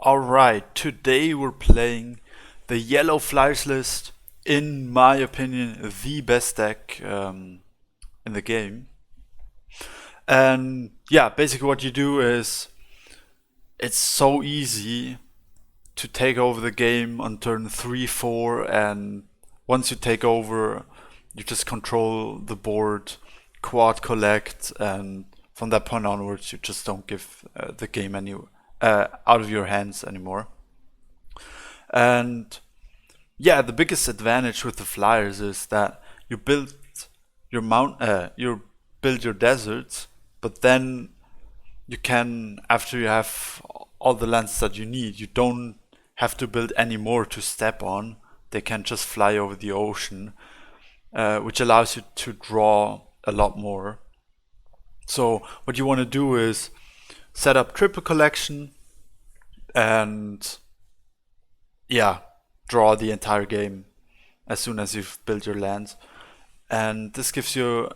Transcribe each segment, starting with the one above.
Alright, today we're playing the Yellow Flyers list. In my opinion, the best deck in the game. And yeah, basically what you do is it's so easy to take over the game on turn 3, 4, and once you take over, you just control the board, quad collect, and from that point onwards, you just don't give the game out of your hands anymore. And yeah, the biggest advantage with the Flyers is that you build your deserts, but then you can, after you have all the lands that you need, you don't have to build any more to step on. They can just fly over the ocean, which allows you to draw a lot more. So what you want to do is set up triple collection and yeah, draw the entire game as soon as you've built your lands. And this gives you,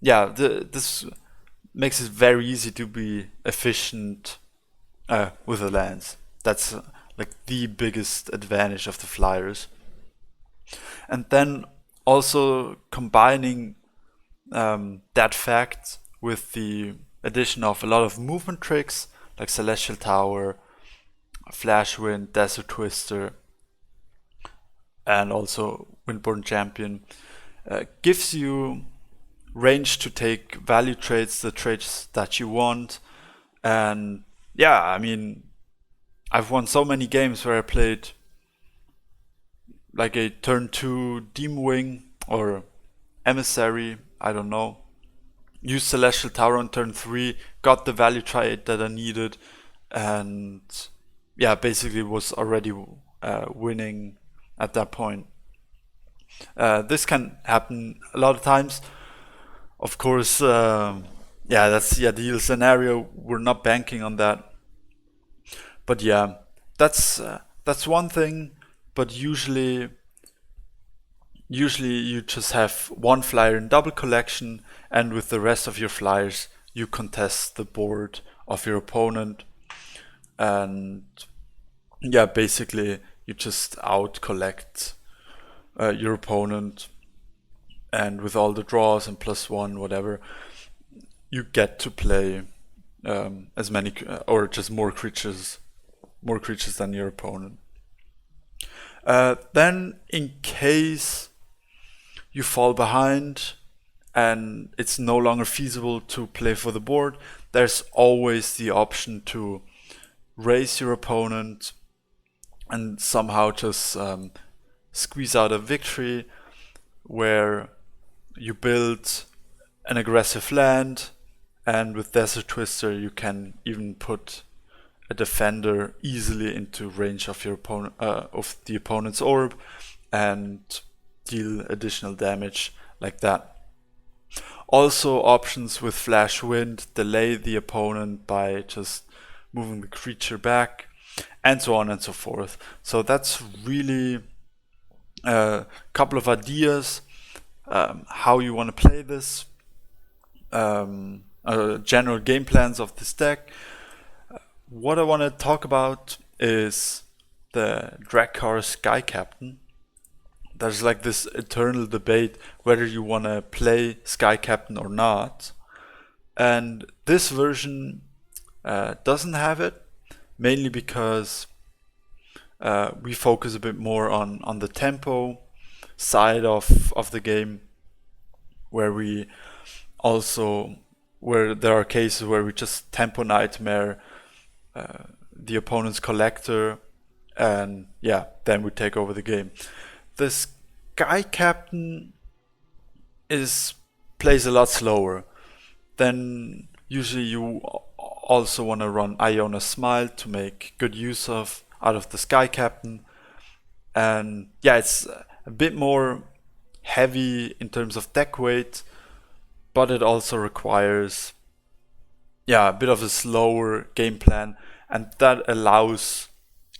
this makes it very easy to be efficient with the lands. That's like the biggest advantage of the Flyers. And then also combining that fact with the addition of a lot of movement tricks like Celestial Tower, Flash Wind, Desert Twister, and also Windborne Champion gives you range to take value trades, the trades that you want. And yeah, I mean, I've won so many games where I played like a turn 2 Demon Wing or Emissary, I don't know. Used Celestial Tower on turn 3, got the value trade that I needed, and yeah, basically was already winning at that point. This can happen a lot of times. Of course, that's the ideal scenario. We're not banking on that. But yeah, that's one thing. But usually you just have one flyer in double collection, and with the rest of your flyers, you contest the board of your opponent. And yeah, basically you just out collect your opponent, and with all the draws and +1 whatever, you get to play as many or just more creatures than your opponent. Then in case you fall behind and it's no longer feasible to play for the board, there's always the option to raise your opponent and somehow just squeeze out a victory where you build an aggressive land, and with Desert Twister you can even put a defender easily into range of your opponent, of the opponent's orb, and deal additional damage like that. Also options with Flash Wind, delay the opponent by just moving the creature back, and so on and so forth. So that's really a couple of ideas how you want to play this, general game plans of this deck. What I want to talk about is the Drakkar Sky Captain. There's like this eternal debate whether you want to play Sky Captain or not. And this version doesn't have it, mainly because we focus a bit more on the tempo side of the game, where there are cases where we just tempo nightmare the opponent's collector, and yeah, then we take over the game. The Sky Captain plays a lot slower. Then usually you also want to run Iona Smile to make good use out of the Sky Captain. And yeah, it's a bit more heavy in terms of deck weight, but it also requires a bit of a slower game plan, and that allows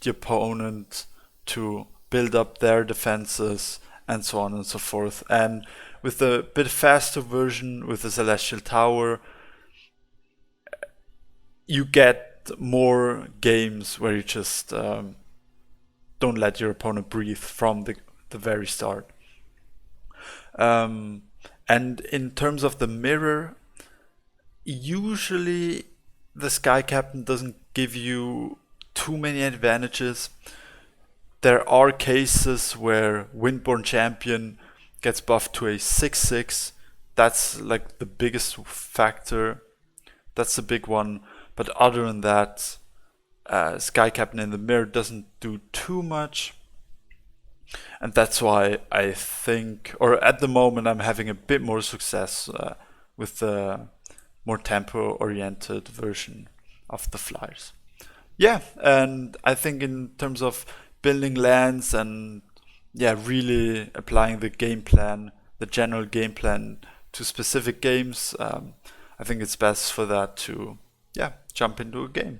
the opponent to build up their defenses and so on and so forth. And with the bit faster version with the Celestial Tower, you get more games where you just don't let your opponent breathe from the very start. And in terms of the mirror, usually the Sky Captain doesn't give you too many advantages. There are cases where Windborn Champion gets buffed to a 6/6. That's like the biggest factor. That's the big one. But other than that, Sky Captain in the mirror doesn't do too much. And that's why I think, or at the moment, I'm having a bit more success with the more tempo-oriented version of the flyers. Yeah, and I think in terms of building lands and really applying the game plan, the general game plan to specific games, I think it's best for that to jump into a game.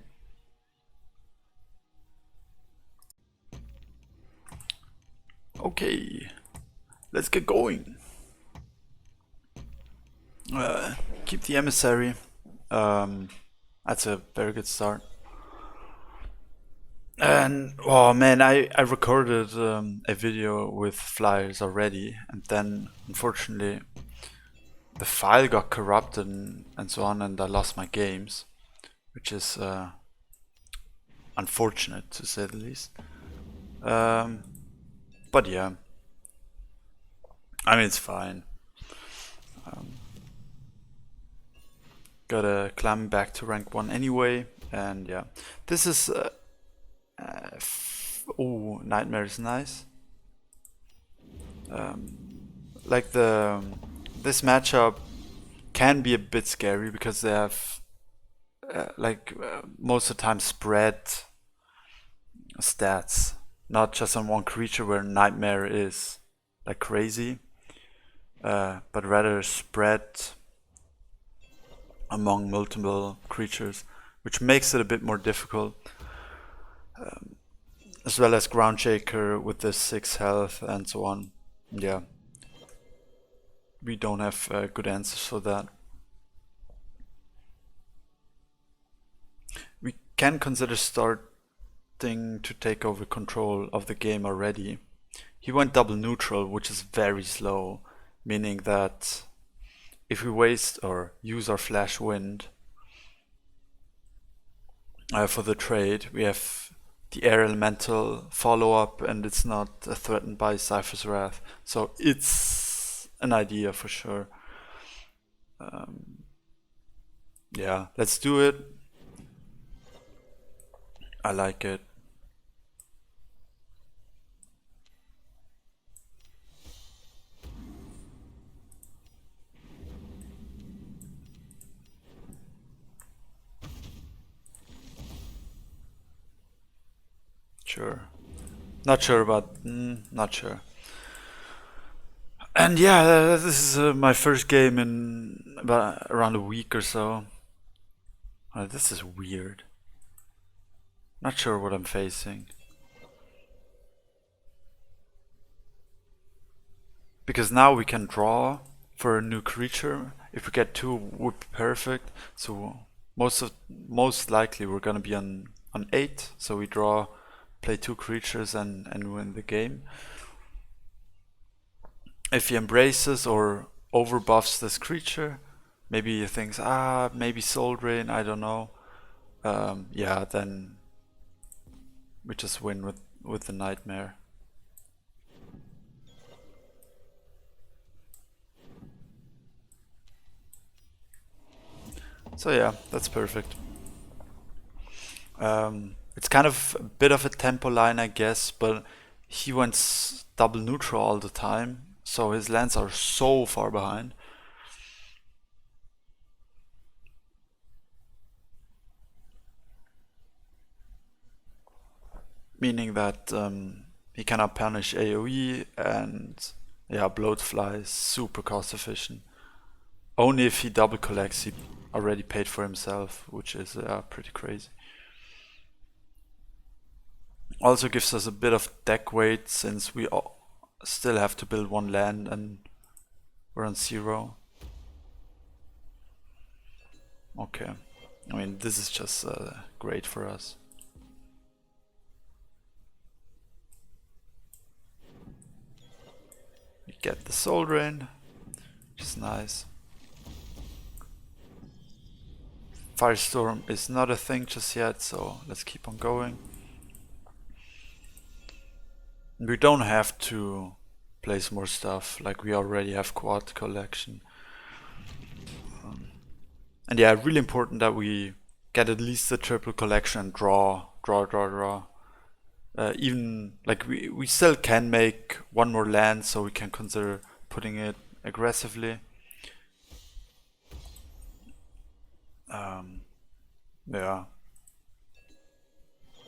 Okay, let's get going. Keep the emissary. That's a very good start. And oh man, I recorded a video with flyers already, and then unfortunately the file got corrupted and so on, and I lost my games, which is unfortunate to say the least. But yeah, I mean it's fine. Gotta climb back to rank 1 anyway, and yeah, this is oh, Nightmare is nice. Like this matchup can be a bit scary because they have most of the time spread stats, not just on one creature where Nightmare is like crazy, but rather spread among multiple creatures, which makes it a bit more difficult. As well as Ground Shaker with the 6 health and so on. Yeah, we don't have good answers for that. We can consider starting to take over control of the game already. He went double neutral, which is very slow, meaning that if we waste or use our Flash Wind for the trade, we have the Air Elemental follow-up, and it's not threatened by Cypher's Wrath, so it's an idea for sure. Yeah, let's do it. I like it. Sure. Not sure, but not sure. And yeah, this is my first game in about around a week or so. This is weird. Not sure what I'm facing. Because now we can draw for a new creature. If we get 2, would be perfect. So most likely we're gonna be on 8. So we draw, play 2 creatures and win the game. If he embraces or overbuffs this creature, maybe he thinks, maybe Soul Drain, I don't know. Yeah, then we just win with the Nightmare. So yeah, that's perfect. It's kind of a bit of a tempo line, I guess, but he went double neutral all the time, so his lands are so far behind. Meaning that he cannot punish AoE, and yeah, Bloatfly is super cost efficient. Only if he double collects, he already paid for himself, which is pretty crazy. Also gives us a bit of deck weight since we still have to build 1 land and we're on 0. Okay, I mean, this is just great for us. We get the Soul Drain, which is nice. Firestorm is not a thing just yet, so let's keep on going. We don't have to place more stuff, like we already have quad collection. And yeah, really important that we get at least the triple collection and draw. Even like we still can make one more land, so we can consider putting it aggressively. Yeah,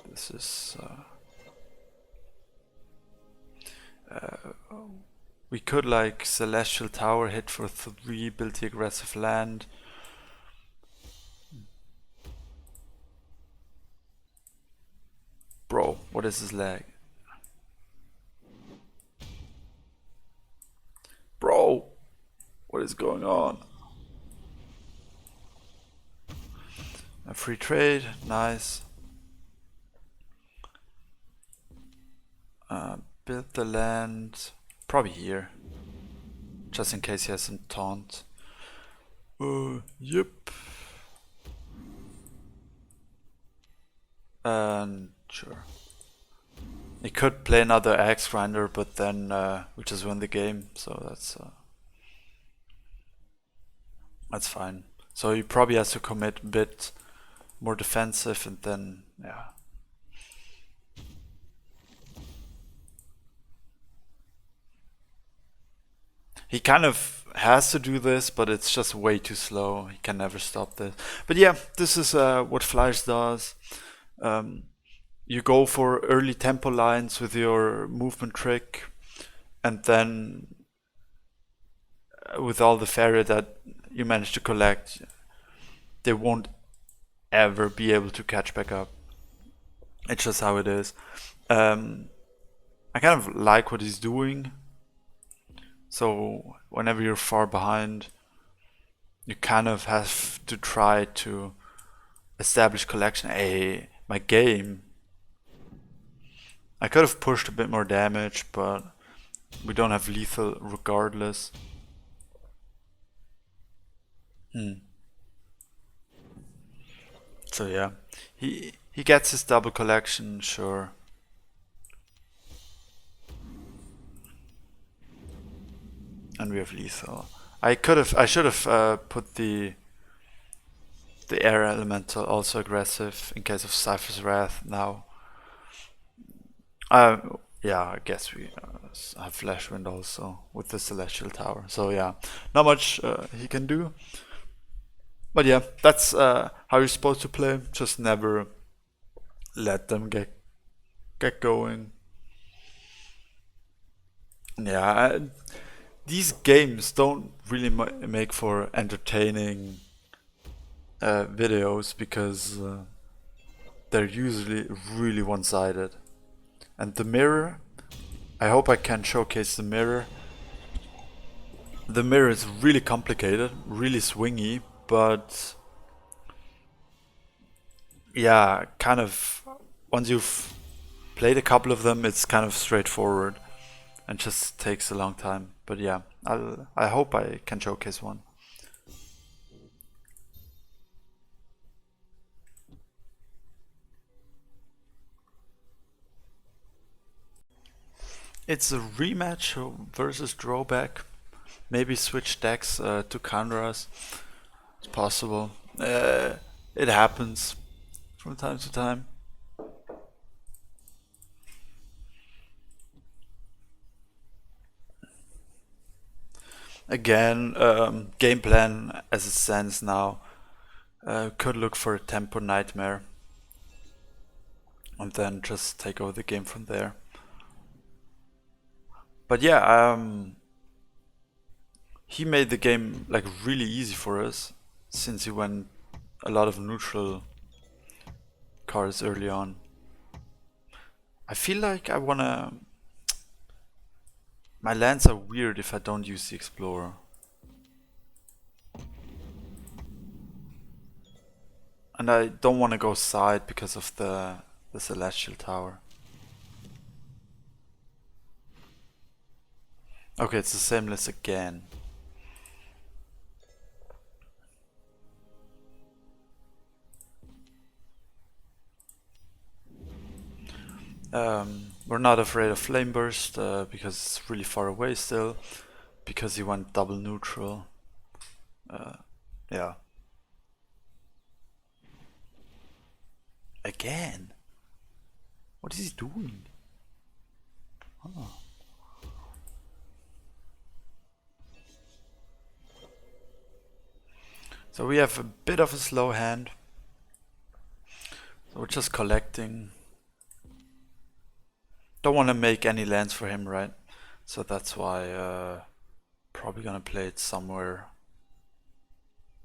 this is. We could like Celestial Tower, hit for 3, build the aggressive land. Bro, what is his lag? Bro, what is going on? A free trade, nice. Build the land, probably here, just in case he has some taunt. Yep. And sure. He could play another axe grinder, but then we just win the game, so that's fine. So he probably has to commit a bit more defensive, and then yeah. He kind of has to do this, but it's just way too slow. He can never stop this. But yeah, this is what Flyers does. You go for early tempo lines with your movement trick, and then with all the Faeria that you manage to collect, they won't ever be able to catch back up. It's just how it is. I kind of like what he's doing. So whenever you're far behind, you kind of have to try to establish collection. Hey, my game. I could have pushed a bit more damage, but we don't have lethal regardless. So yeah, he gets his double collection, sure. And we have lethal. I should have put the air elemental also aggressive in case of Cypher's Wrath now. Yeah, I guess we have Flash Wind also with the Celestial Tower. So yeah, not much he can do. But yeah, that's how you're supposed to play. Just never let them get going. Yeah, these games don't really make for entertaining videos because they're usually really one-sided. And the mirror, I hope I can showcase the mirror. The mirror is really complicated, really swingy, but yeah, kind of once you've played a couple of them, it's kind of straightforward and just takes a long time. But yeah, I hope I can showcase one. It's a rematch versus drawback. Maybe switch decks to counter us. It's possible. It happens from time to time. Again, game plan as it stands now. Could look for a tempo nightmare and then just take over the game from there. But yeah, he made the game like really easy for us since he went a lot of neutral cards early on. I feel like I wanna. My lands are weird if I don't use the Explorer. And I don't want to go side because of the Celestial Tower. Okay, it's the same list again. We're not afraid of Flame Burst because it's really far away still. Because he went double neutral. Yeah. Again? What is he doing? Oh. So we have a bit of a slow hand. So we're just collecting. Don't want to make any lands for him, right? So that's why probably gonna play it somewhere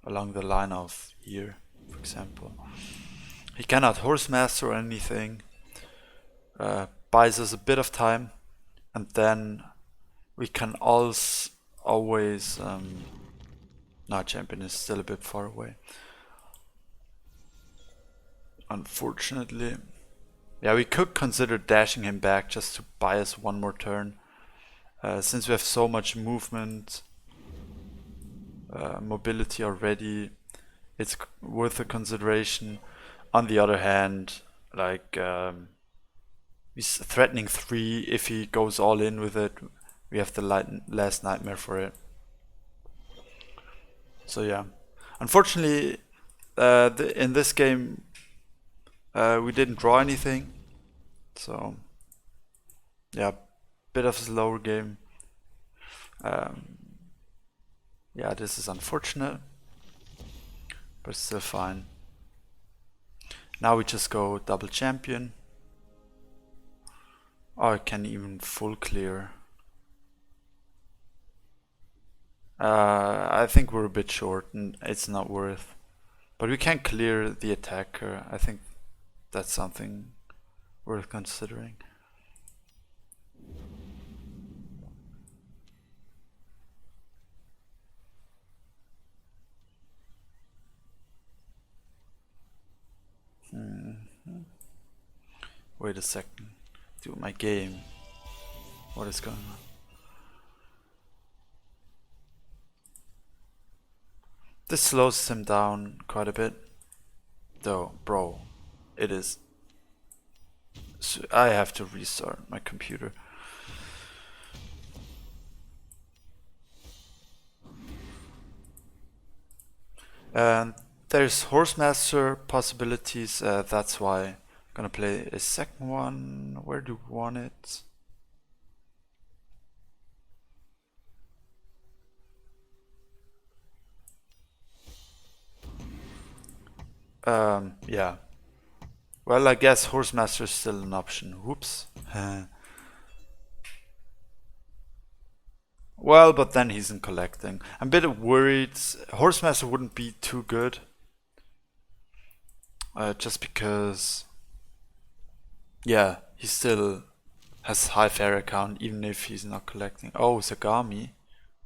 along the line of here, for example. He cannot Horse Master or anything. Buys us a bit of time, and then we can also always. No, champion is still a bit far away. Unfortunately. Yeah, we could consider dashing him back just to buy us one more turn. Since we have so much movement, mobility already, it's worth a consideration. On the other hand, like he's threatening 3. If he goes all in with it, we have the last nightmare for it. So yeah, unfortunately, in this game we didn't draw anything. So yeah, bit of a slower game. Yeah, this is unfortunate, but still fine. Now we just go double champion. Oh, I can even full clear. I think we're a bit short and it's not worth. But we can clear the attacker. I think that's something worth considering. Wait a second. Do my game. What is going on? This slows him down quite a bit. Though, bro, it is. So I have to restart my computer. And there's Horsemaster possibilities, that's why I'm gonna play a second one. Where do we want it? Yeah. Well, I guess Horsemaster is still an option. Whoops. Well, but then he's in collecting. I'm a bit worried. Horsemaster wouldn't be too good. Just because, yeah, he still has high Faeria count even if he's not collecting. Oh, Zagami.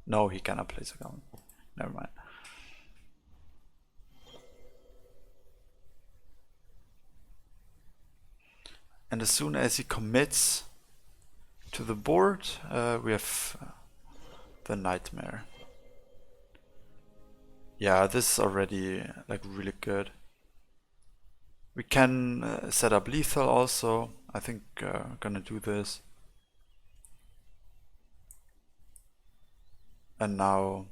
No, he cannot play Zagami. Never mind. And as soon as he commits to the board, we have the nightmare. Yeah, this is already like really good. We can set up lethal also. I think gonna do this. And now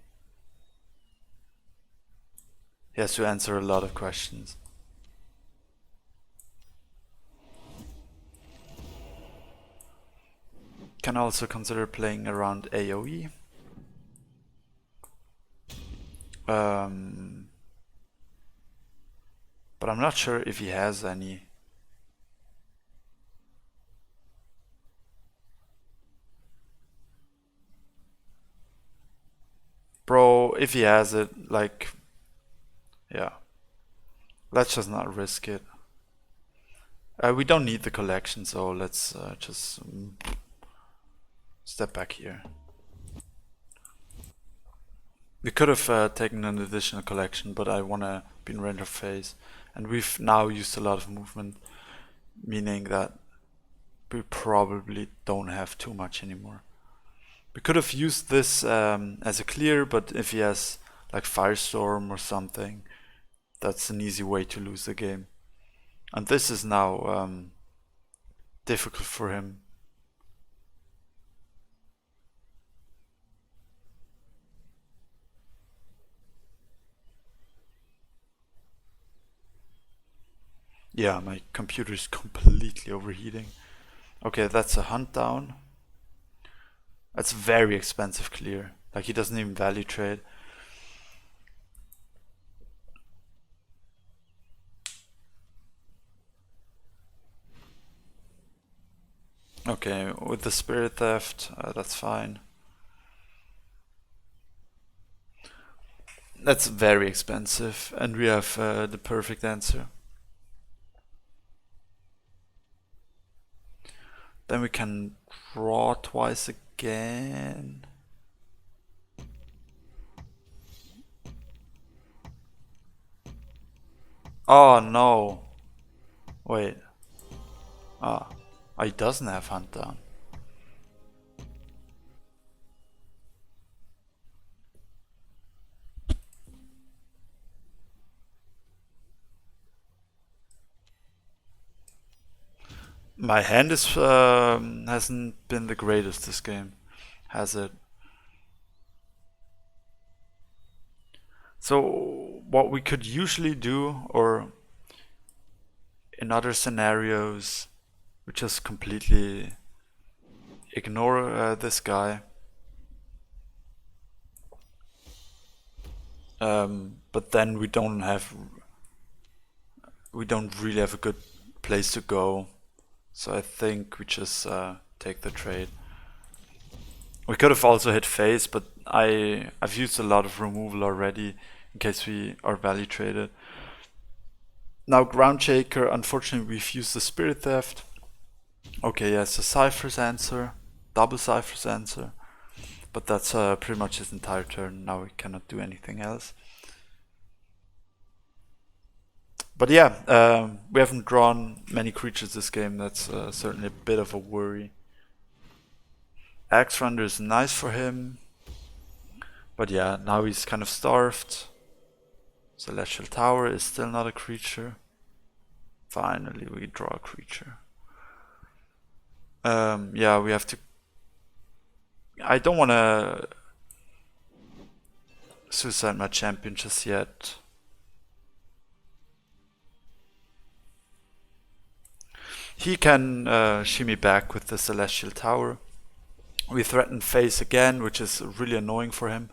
he has to answer a lot of questions. Can also consider playing around AoE. But I'm not sure if he has any. Bro, if he has it, like, yeah. Let's just not risk it. We don't need the collection, so let's just step back here. We could have taken an additional collection, but I want to be in render phase. And we've now used a lot of movement, meaning that we probably don't have too much anymore. We could have used this as a clear, but if he has like Firestorm or something, that's an easy way to lose the game. And this is now difficult for him. Yeah, my computer is completely overheating. Okay, that's a hunt down. That's very expensive clear. Like he doesn't even value trade. Okay, with the spirit theft, that's fine. That's very expensive, and we have the perfect answer. Then we can draw twice again. Oh no. Wait. Ah. Oh, he doesn't have hunt down. My hand is hasn't been the greatest this game, has it? So what we could usually do, or in other scenarios, we just completely ignore this guy. But then we don't really have a good place to go. So I think we just take the trade. We could have also hit face, but I've used a lot of removal already in case we are value traded. Now Ground Shaker, unfortunately we've used the Spirit Theft. Okay, yes, a Cypher's answer, double Cypher's answer, but that's pretty much his entire turn. Now we cannot do anything else. But yeah, we haven't drawn many creatures this game. That's certainly a bit of a worry. Axe Runner is nice for him. But yeah, now he's kind of starved. Celestial Tower is still not a creature. Finally, we draw a creature. Yeah, we have to... I don't want to suicide my champion just yet. He can shimmy back with the Celestial Tower. We threaten face again, which is really annoying for him.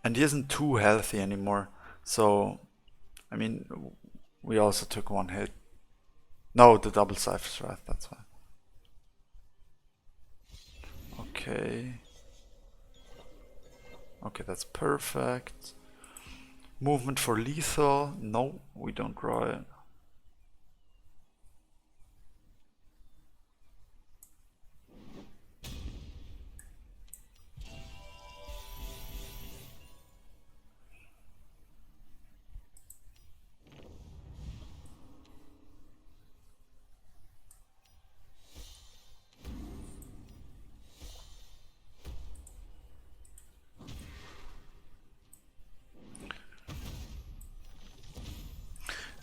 And he isn't too healthy anymore. So, I mean, we also took one hit. No, the double Cypher's Wrath, that's fine. Okay. Okay, that's perfect. Movement for lethal. No, we don't draw it.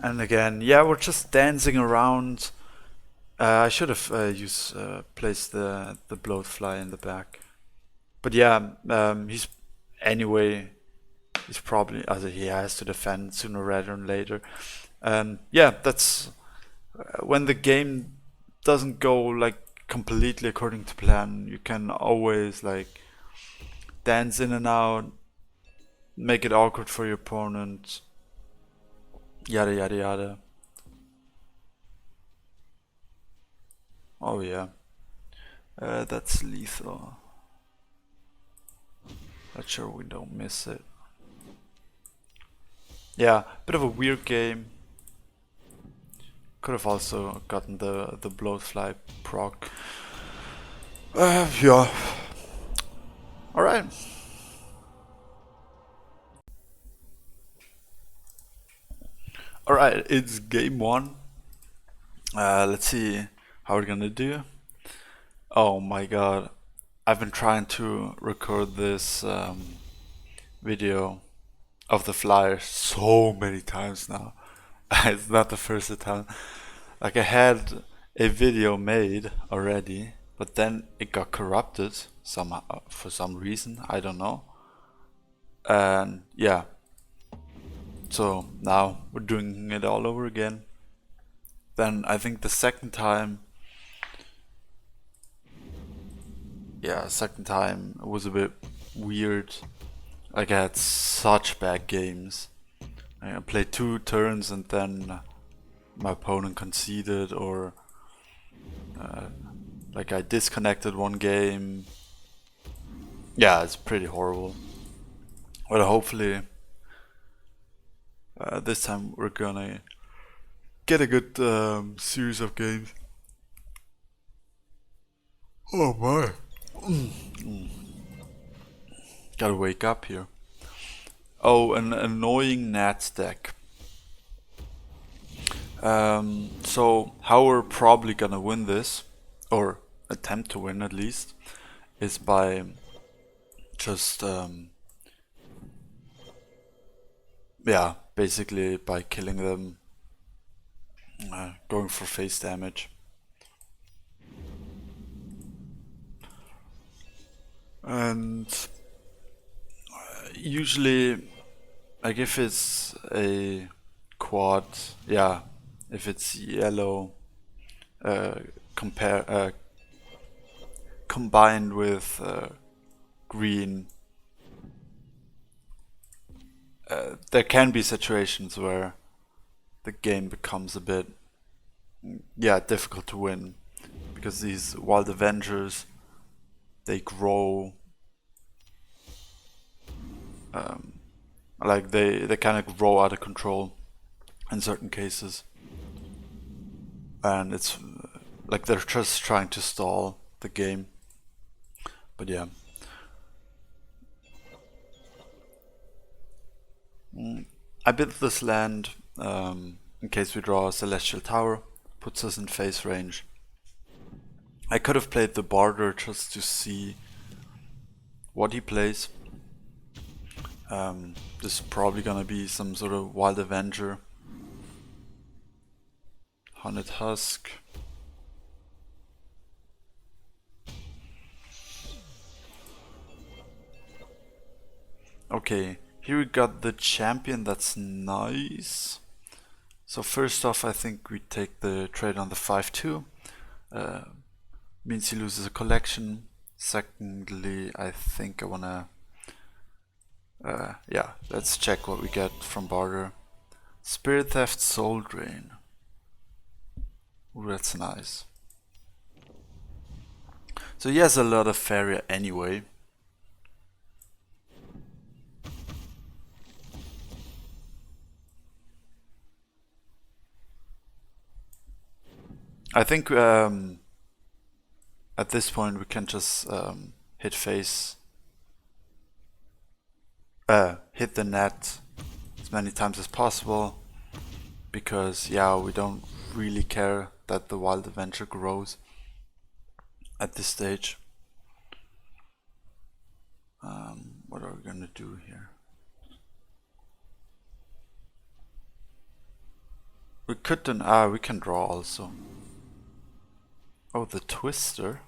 And again, yeah, we're just dancing around. I should have placed the Bloatfly in the back. But yeah, he's probably, as he has to defend sooner rather than later. Yeah, that's when the game doesn't go like completely according to plan. You can always like dance in and out, make it awkward for your opponent. Yada yada yada. Oh yeah. That's lethal. Not sure we don't miss it. Yeah, bit of a weird game. Could have also gotten the Bloatfly proc. Yeah. Alright. Alright, it's game one. Let's see how we're gonna do. Oh my god, I've been trying to record this video of the flyer so many times now. It's not the first time. Like, I had a video made already, but then it got corrupted somehow for some reason, I don't know. And yeah, so now we're doing it all over again. Then I think the second time, second time was a bit weird. Like, I had such bad games. I played 2 turns and then my opponent conceded, or like I disconnected one game. Yeah, it's pretty horrible. But hopefully this time we're gonna get a good series of games. Oh my. Gotta wake up here. Oh, an annoying Nats deck. So how we're probably gonna win this, or attempt to win at least, is by just basically by killing them, going for face damage. And usually, like, if it's a quad, if it's yellow, combined with green, there can be situations where the game becomes a bit difficult to win, because these wild Avengers, they grow, like they kind of grow out of control in certain cases, and it's like they're just trying to stall the game. But yeah, I built this land in case we draw a Celestial Tower, puts us in face range. I could have played the Barter just to see what he plays. This is probably gonna be some sort of Wild Avenger. Haunted Husk. Okay, here we got the champion, that's nice. So first off, I think we take the trade on the 5-2. Means he loses a collection. Secondly, I think I wanna let's check what we get from barter. Spirit Theft, Soul Drain. Ooh, that's nice. So he has a lot of Faeria anyway. I think at this point we can just hit the net as many times as possible, because we don't really care that the Wild Adventure grows at this stage. What are we gonna do here? We could then we can draw also. Oh, the Twister.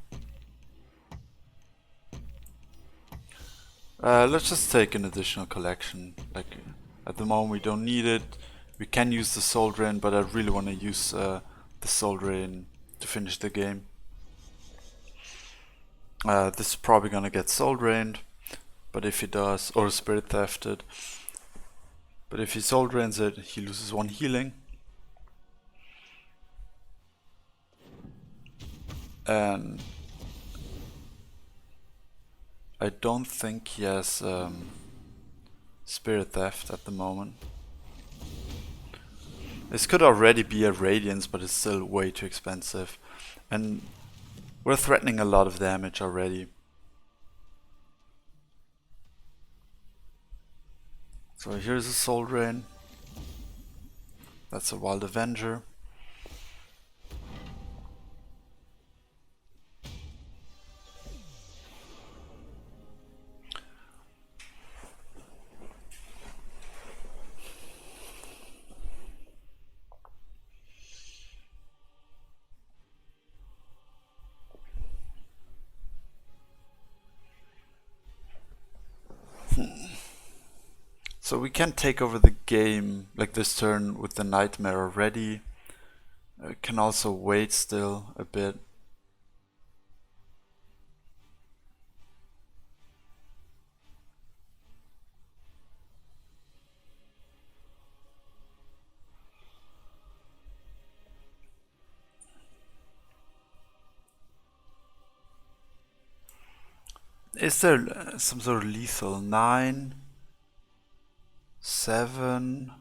Let's just take an additional collection. Like, at the moment we don't need it. We can use the Soul Drain, but I really want to use the Soul Drain to finish the game. This is probably gonna get Soul Drained, but if he does, or Spirit Thefted, but if he Soul Drains it, he loses 1 healing. And I don't think he has Spirit Theft at the moment. This could already be a Radiance, but it's still way too expensive. And we're threatening a lot of damage already. So here's a Soul Drain. That's a Wild Avenger. So we can take over the game like this turn with the Nightmare already. Can also wait still a bit. Is there some sort of lethal? 9, 7.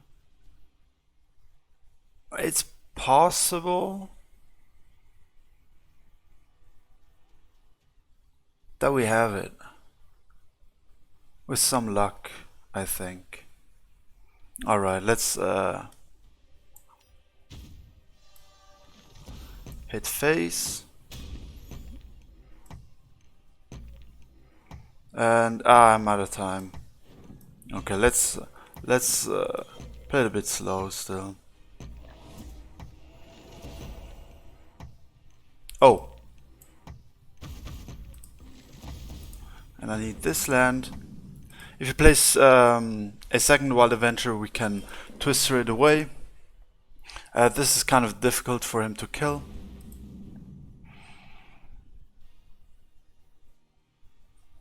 It's possible that we have it. With some luck, I think. Alright, let's hit face. And I'm out of time. Okay, let's play it a bit slow still. Oh. And I need this land. If you place a second Wild Adventure, we can Twister it away. This is kind of difficult for him to kill.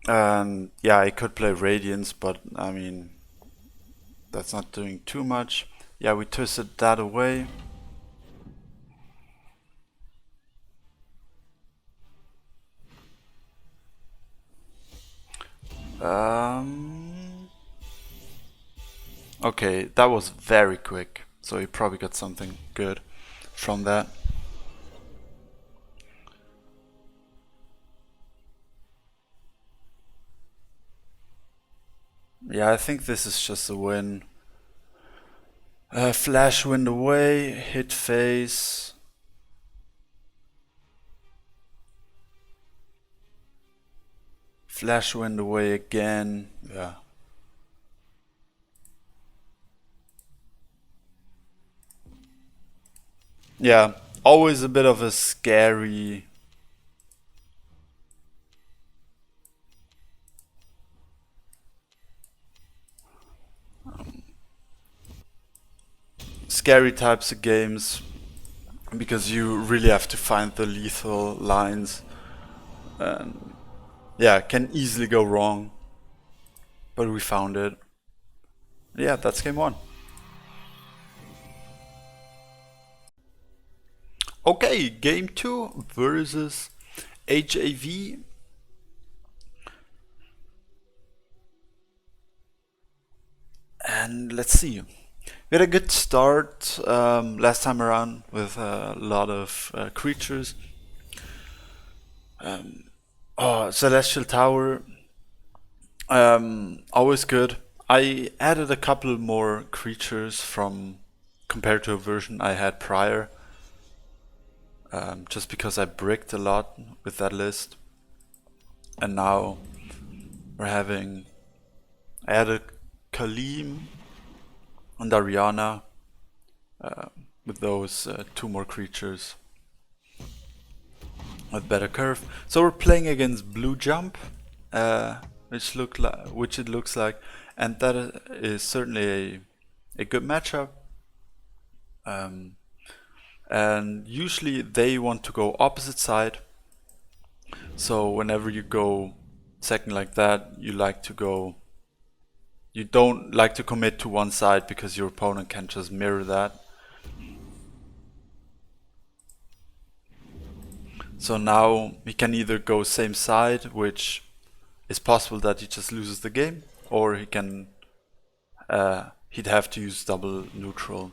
And yeah, I could play Radiance, but I mean, that's not doing too much. Yeah, we twisted that away. Okay, that was very quick, so he probably got something good from that. Yeah, I think this is just a win. Flash wind away, hit face. Flash wind away again, yeah. Yeah, always a bit of a scary types of games, because you really have to find the lethal lines, and yeah, can easily go wrong, but we found it. Yeah, that's game 1. Okay, game 2 versus HAV. And let's see. We had a good start last time around with a lot of creatures. Celestial Tower, always good. I added a couple more creatures from compared to a version I had prior, just because I bricked a lot with that list. And now we're having, I added Kalim and Ariana with those 2 more creatures with better curve. So we're playing against Blue Jump, which it looks like, and that is certainly a good matchup. And usually they want to go opposite side. So whenever you go second like that, you don't like to commit to one side because your opponent can just mirror that. So now he can either go same side, which is possible that he just loses the game, or he can he'd have to use double neutral.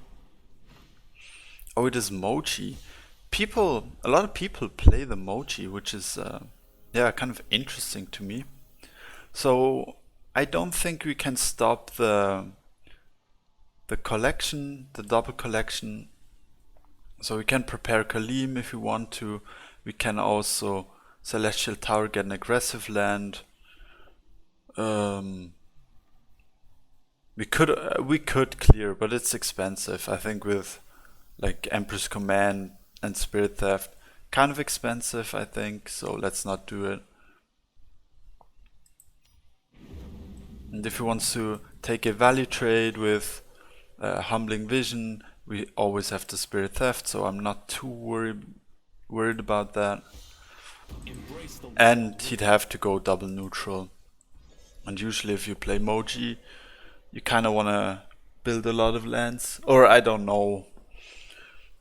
Oh, it is Mochi. A lot of people play the Mochi, which is yeah, kind of interesting to me. So I don't think we can stop the the collection, the double collection. So we can prepare Kalim if we want to. We can also Celestial Tower, get an aggressive land. We could clear, but it's expensive. I think with like Empress Command and Spirit Theft, kind of expensive, I think. So let's not do it. And if he wants to take a value trade with Humbling Vision, we always have the Spirit Theft, so I'm not too worried about that. And he'd have to go double neutral. And usually if you play Moji, you kind of want to build a lot of lands. Or I don't know.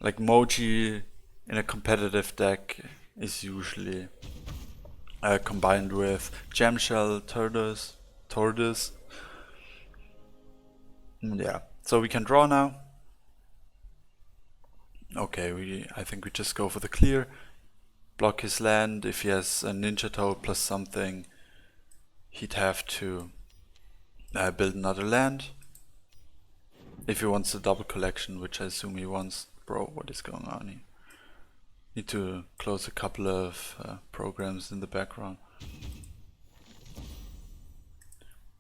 Like Moji in a competitive deck is usually combined with Gemshell, Tortoise. Yeah, so we can draw now. Okay, I think we just go for the clear. Block his land. If he has a Ninja Toe plus something, he'd have to build another land. If he wants a double collection, which I assume he wants. Bro, what is going on here? Need to close a couple of programs in the background.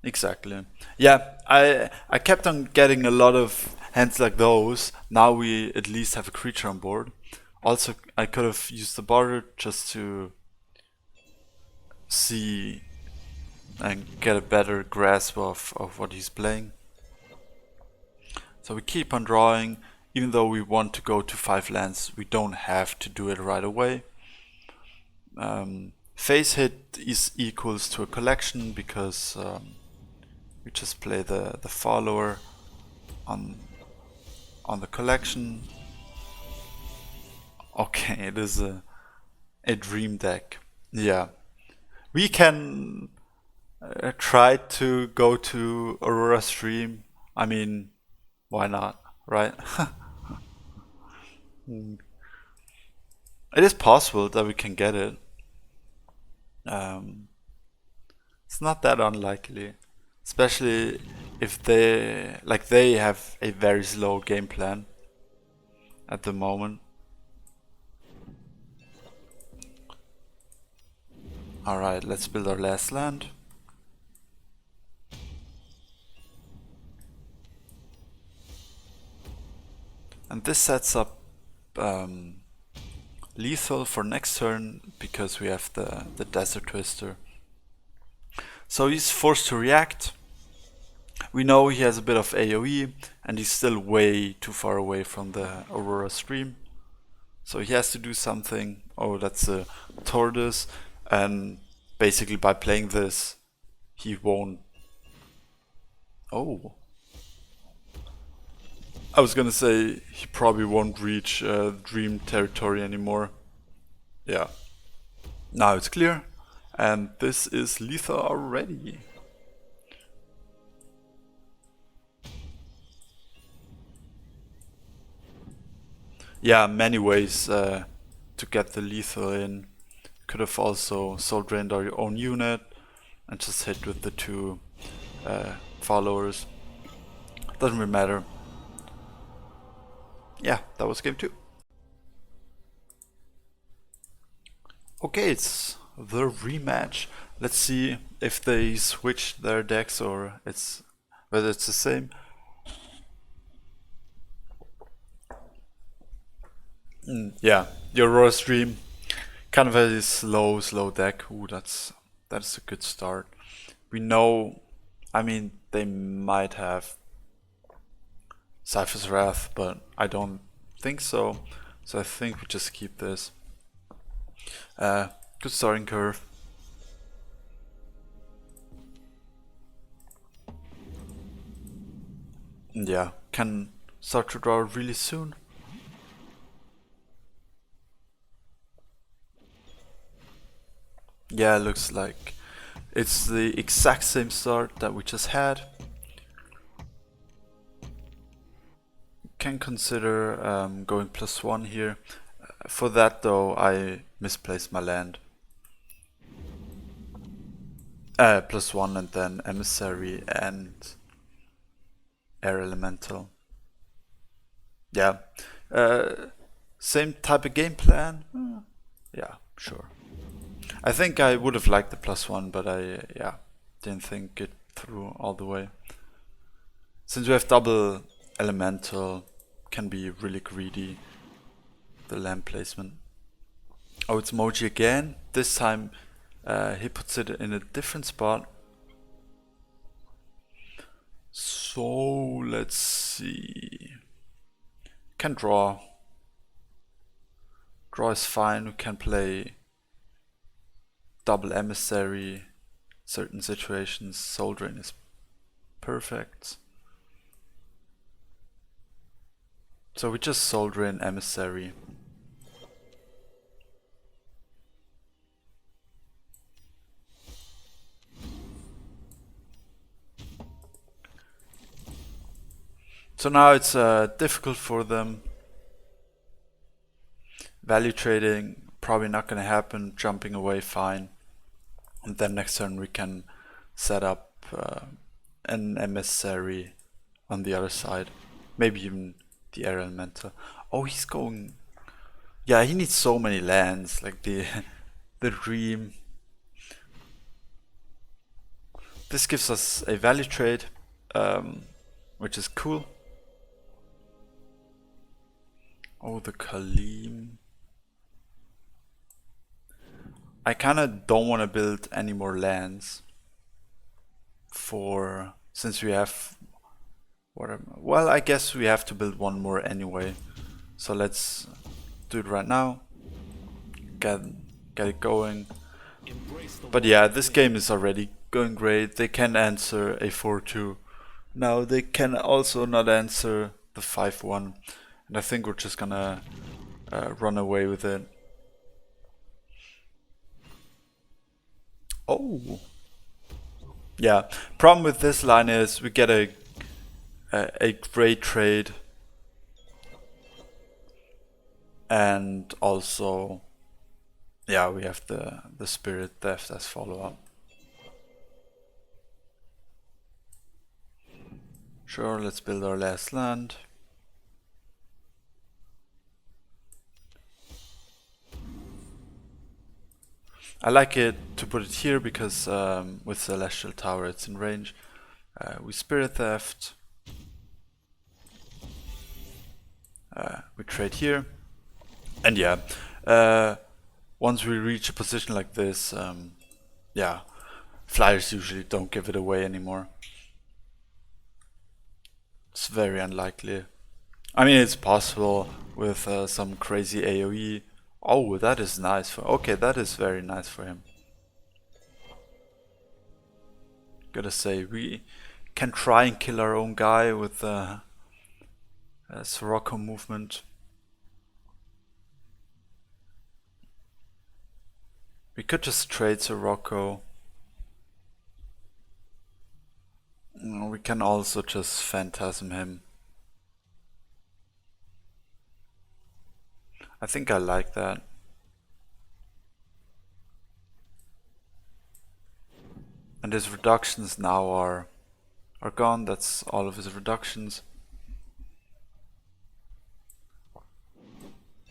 Exactly. Yeah, I kept on getting a lot of hands like those. Now we at least have a creature on board. Also, I could have used the border just to see and get a better grasp of what he's playing. So we keep on drawing. Even though we want to go to 5 lands, we don't have to do it right away. Face hit is equals to a collection because we just play the follower on the collection. Okay, it is a dream deck. Yeah, we can try to go to Aurora Stream. I mean, why not, right? It is possible that we can get it. It's not that unlikely, especially if they have a very slow game plan at the moment. Alright, let's build our last land. And this sets up lethal for next turn because we have the Desert Twister. So he's forced to react. We know he has a bit of AoE and he's still way too far away from the Aurora Stream. So he has to do something. Oh, that's a Tortoise. And basically by playing this, he won't... Oh. I was gonna say he probably won't reach Dream territory anymore. Yeah. Now it's clear. And this is lethal already. Yeah, many ways to get the lethal in. Could have also soul drained our own unit and just hit with the 2 followers. Doesn't really matter. Yeah, that was game 2. Okay, it's the rematch. Let's see if they switch their decks or whether it's the same. Yeah, your Aurora Stream kind of a slow deck. Ooh, that's a good start. We know, I mean, they might have Cypher's Wrath, but I don't think so. So I think we just keep this. Good starting curve. Yeah, can start to draw really soon. Yeah, looks like it's the exact same start that we just had. Can consider going +1 here. For that though, I misplaced my land. +1 and then Emissary and Air Elemental. Yeah. Same type of game plan? Yeah, sure. I think I would have liked the +1, but yeah, didn't think it through all the way. Since we have double elemental, can be really greedy, the land placement. Oh, it's Moji again. This time he puts it in a different spot. So let's see. Can draw. Draw is fine. We can play double emissary. Certain situations. Soul Drain is perfect. So we just Soul Drain emissary. So now it's difficult for them. Value trading, probably not going to happen. Jumping away, fine. And then next turn we can set up an emissary on the other side. Maybe even the air elemental. Oh, he's going... Yeah, he needs so many lands, like the the dream. This gives us a value trade, which is cool. Oh, the Kalim. I kinda don't want to build any more lands since we have well, I guess we have to build one more anyway. So let's do it right now. Get it going. But yeah, this game is already going great. They can answer a 4-2. Now they can also not answer the 5-1. And I think we're just gonna run away with it. Oh. Yeah, problem with this line is we get a great trade. And also, yeah, we have the Spirit Theft as follow-up. Sure, let's build our last land. I like it to put it here because with Celestial Tower it's in range. We Spirit Theft. We trade here. And yeah, once we reach a position like this, yeah, flyers usually don't give it away anymore. It's very unlikely. I mean, it's possible with some crazy AoE. Oh, that is nice okay, that is very nice for him. Gotta say, we can try and kill our own guy with Sirocco movement. We could just trade Sirocco. We can also just Phantasm him. I think I like that. And his reductions now are gone. That's all of his reductions.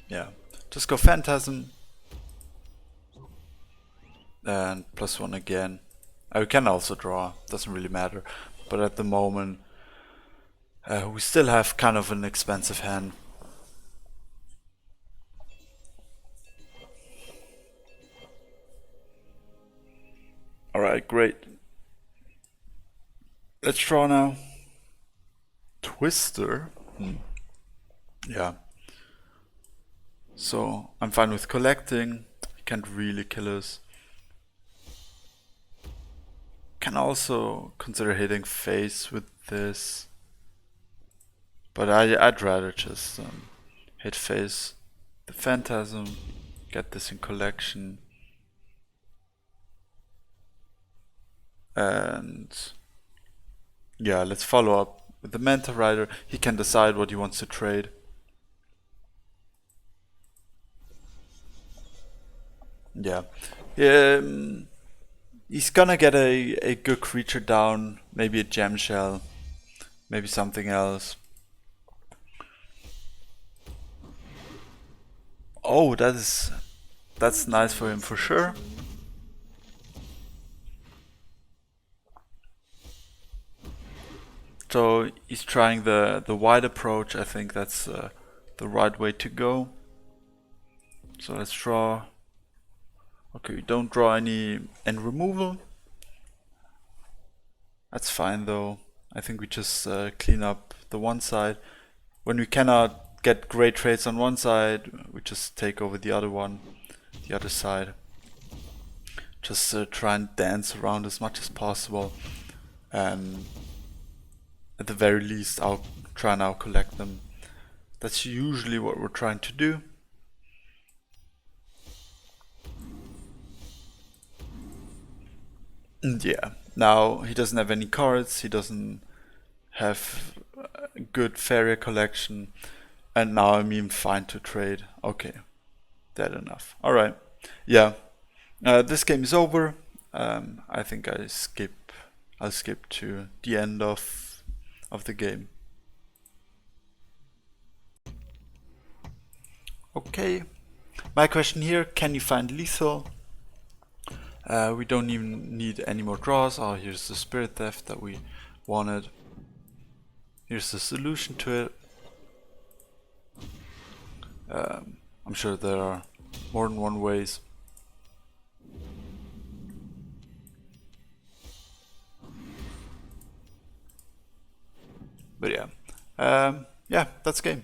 Yeah, just go Phantasm. And +1 again. We can also draw, doesn't really matter. But at the moment, we still have kind of an expensive hand. Alright, great. Let's draw now. Twister? Yeah. So, I'm fine with collecting. He can't really kill us. Can also consider hitting face with this. But I'd rather just hit face the Phantasm, get this in collection. And yeah, let's follow up with the Manta Rider. He can decide what he wants to trade. Yeah. He's gonna get a good creature down, maybe a gem shell, maybe something else. Oh, that's nice for him for sure. So he's trying the wide approach. I think that's the right way to go. So let's draw. Okay, we don't draw any end removal. That's fine though. I think we just clean up the one side. When we cannot get great trades on one side, we just take over the other one, the other side. Just try and dance around as much as possible. And at the very least, I'll try and out collect them. That's usually what we're trying to do. And yeah, now he doesn't have any cards, he doesn't have a good Faeria collection, and now I'm even fine to trade. Okay, that enough. Alright, yeah, this game is over. I think I'll skip to the end of the game. Okay, my question here, can you find lethal? We don't even need any more draws. Oh, here's the Spirit Theft that we wanted. Here's the solution to it. I'm sure there are more than one ways. But yeah, that's game.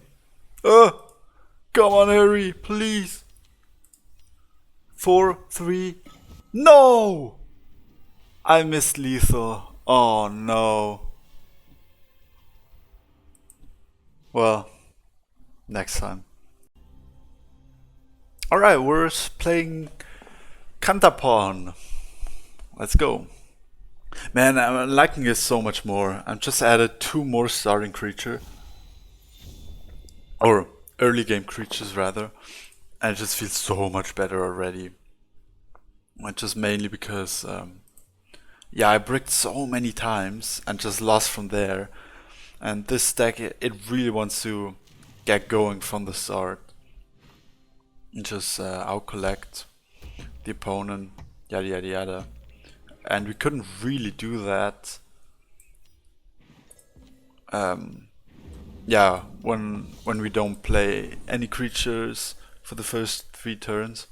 Come on, Harry, please. 4-3. No! I missed lethal. Oh no. Well, next time. Alright, we're playing Cantapon. Let's go. Man, I'm liking this so much more. I've just added 2 more starting creature. Or early game creatures rather. And it just feels so much better already. Just mainly because yeah, I bricked so many times and just lost from there. And this deck, it really wants to get going from the start. And just out collect the opponent, yada yada yada. And we couldn't really do that. Yeah, when we don't play any creatures for the first 3 turns.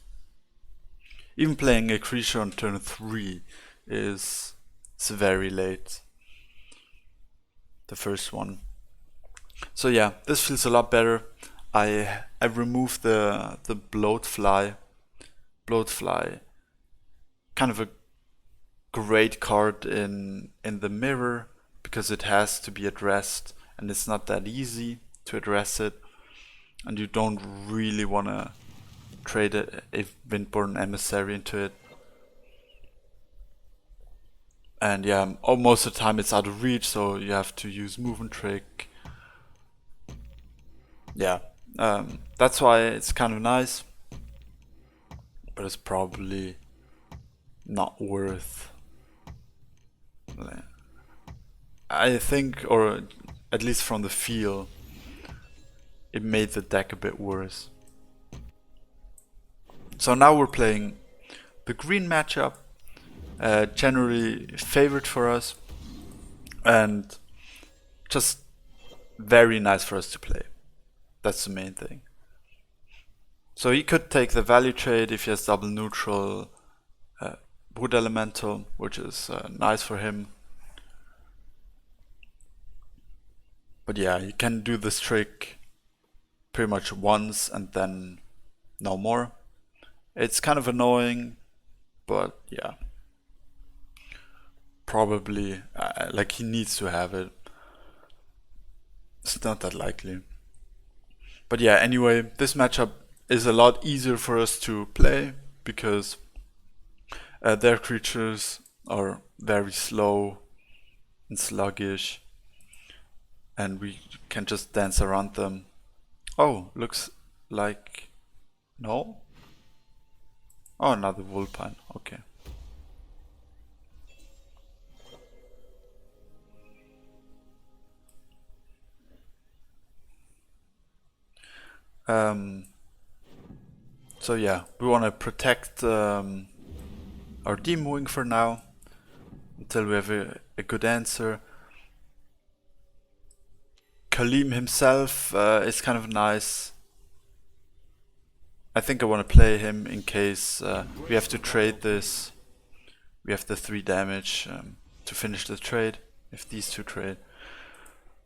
Even playing a creature on turn 3 is very late. The first one. So yeah, this feels a lot better. I removed the bloatfly. Bloatfly, kind of a great card in the mirror because it has to be addressed and it's not that easy to address it, and you don't really want to trade a Windborn Emissary into it. And yeah, most of the time it's out of reach, so you have to use movement trick. Yeah, that's why it's kind of nice, but it's probably not worth. I think, or at least from the feel, it made the deck a bit worse. So now we're playing the green matchup, generally favored for us, and just very nice for us to play. That's the main thing. So he could take the value trade if he has double neutral wood elemental, which is nice for him. But yeah, you can do this trick pretty much once and then no more. It's kind of annoying, but yeah. Probably, like, he needs to have it. It's not that likely. But yeah, anyway, this matchup is a lot easier for us to play because their creatures are very slow and sluggish, and we can just dance around them. Oh, looks like... no? Oh, another Vulpine, okay. So yeah, we want to protect our Demon Wing for now, until we have a good answer. Kaleem himself is kind of nice. I think I want to play him in case we have to trade this. We have the 3 damage to finish the trade, if these two trade.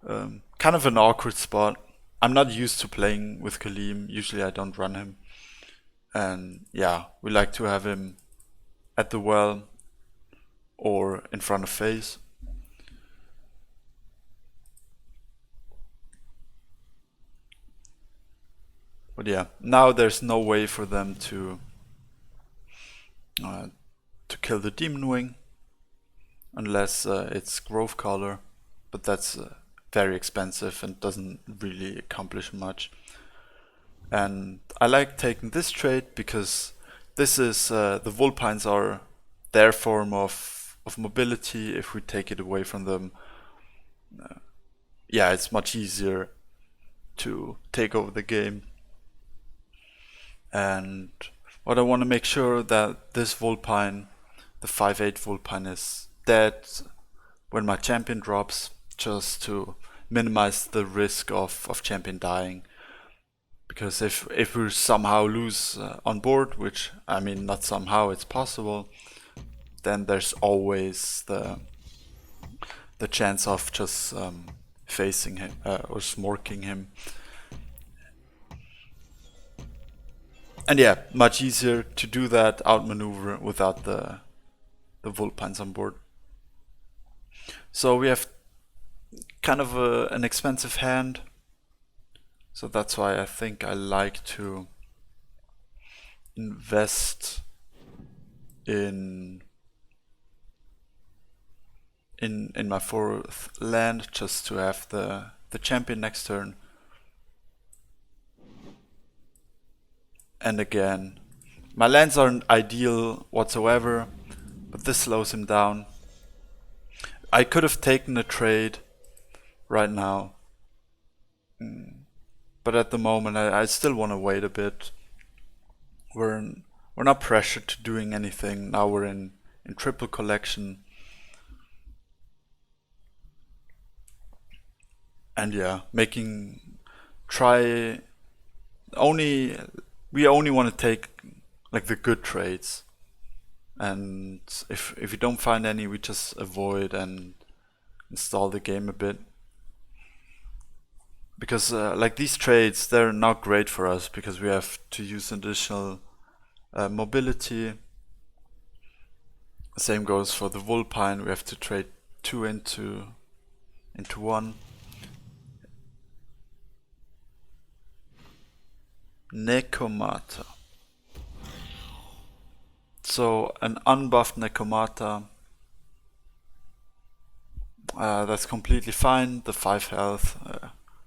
Kind of an awkward spot. I'm not used to playing with Kaleem, usually I don't run him. And yeah, we like to have him at the well or in front of phase. But yeah, now there's no way for them to kill the Demon Wing unless it's Grove Collar, but that's very expensive and doesn't really accomplish much. And I like taking this trade because this is the Vulpines are their form of mobility. If we take it away from them, yeah, it's much easier to take over the game. And what I want to make sure that this Vulpine, the 5/8 Vulpine, is dead when my champion drops, just to minimize the risk of champion dying. Because if we somehow lose on board, which I mean not somehow, it's possible, then there's always the chance of just facing him or smorking him. And yeah, much easier to do that outmaneuver without the Vulpines on board. So we have kind of an expensive hand. So that's why I think I like to invest in my 4th land, just to have the champion next turn. And again, my lands aren't ideal whatsoever, but this slows him down. I could have taken a trade right now, but at the moment I still want to wait a bit. We're not pressured to doing anything. Now we're in triple collection. And yeah, we only want to take like the good trades. And if we don't find any, we just avoid and install the game a bit. Because like these trades, they're not great for us because we have to use additional mobility. Same goes for the Vulpine. We have to trade 2 into 1. Necomata. So an unbuffed Necomata. That's completely fine. The 5 health.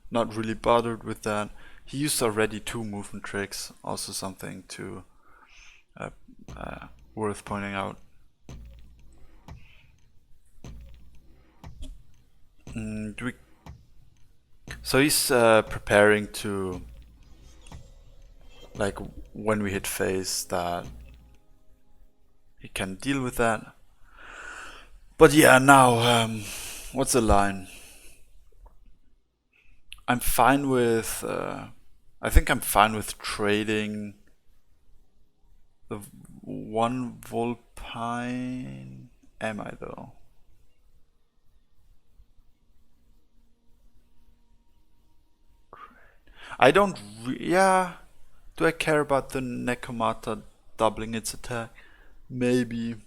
Not really bothered with that. He used already 2 movement tricks. Also something to worth pointing out. So he's preparing to, like, when we hit phase, that he can deal with that. But yeah, now what's the line? I'm fine with I think I'm fine with trading the 1 Vulpine. Am I though? I don't yeah. Do I care about the Necomata doubling its attack? Maybe.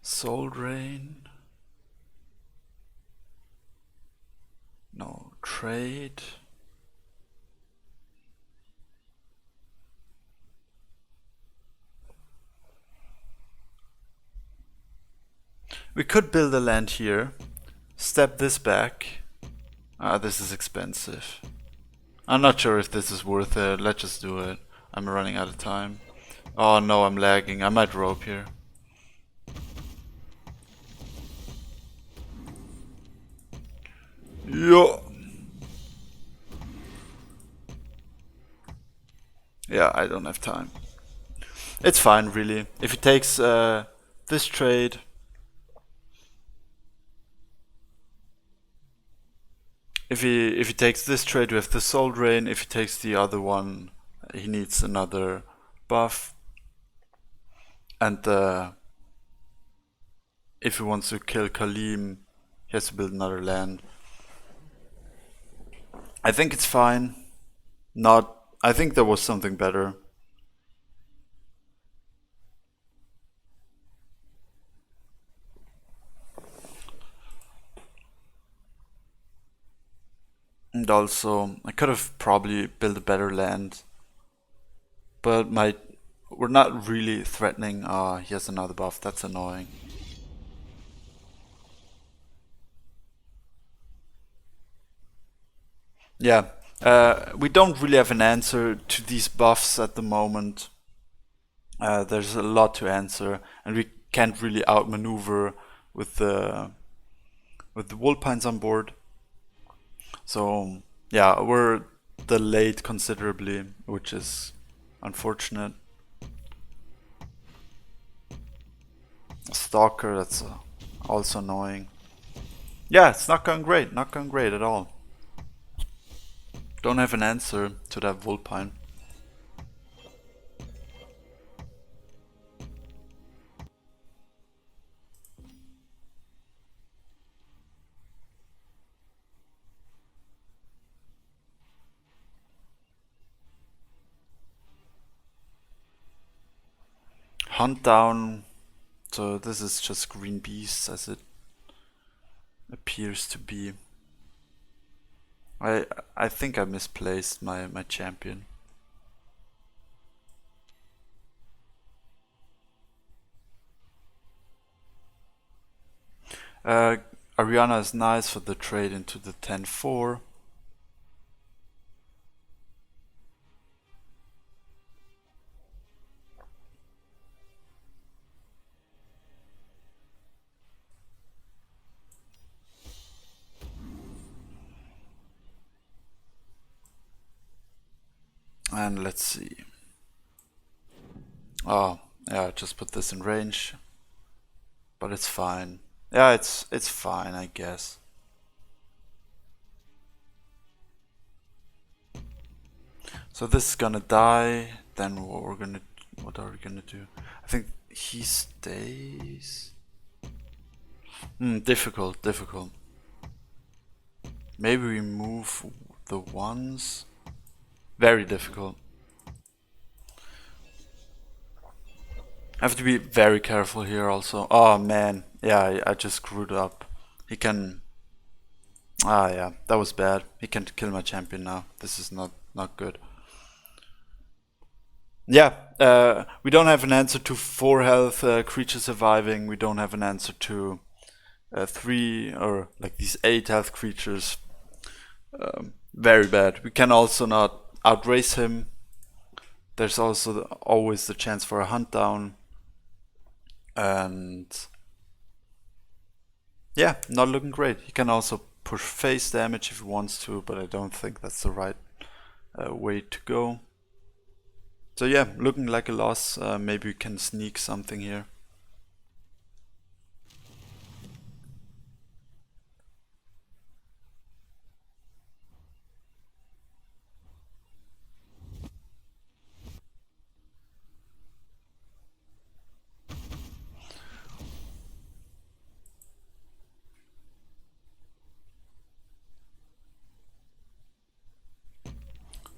Soul Drain. No, trade. We could build a land here, step this back. This is expensive. I'm not sure if this is worth it. Let's just do it. I'm running out of time. Oh no, I'm lagging. I might rope here. Yo. Yeah, I don't have time. It's fine, really. If he takes this trade, if he takes this trade with the Soul Drain, if he takes the other one, he needs another buff, and if he wants to kill Kalim, he has to build another land. I think it's fine. Not. I think there was something better. And also, I could have probably built a better land, but we're not really threatening. Ah, he has another buff. That's annoying. Yeah, we don't really have an answer to these buffs at the moment. There's a lot to answer, and we can't really outmaneuver with the Wolpines on board. So yeah, we're delayed considerably, which is unfortunate. Stalker, that's also annoying. Yeah, it's not going great. Not going great at all. Don't have an answer to that Vulpine. Hunt down. So this is just green beasts as it appears to be. I think I misplaced my champion. Ariana is nice for the trade into the 10-4. And let's see. Oh, yeah, just put this in range. But it's fine. Yeah, it's fine, I guess. So this is gonna die. Then what are we gonna do? I think he stays. Difficult, difficult. Maybe we move the ones. Very difficult. I have to be very careful here also. Oh man, yeah, I just screwed up. He can. Ah yeah, that was bad. He can kill my champion now. This is not good. Yeah, we don't have an answer to 4 health creature surviving. We don't have an answer to 3 or like these 8 health creatures. Very bad. We can also not outrace him. There's also always the chance for a hunt down. And yeah, not looking great. He can also push face damage if he wants to, but I don't think that's the right way to go. So yeah, looking like a loss. Maybe we can sneak something here.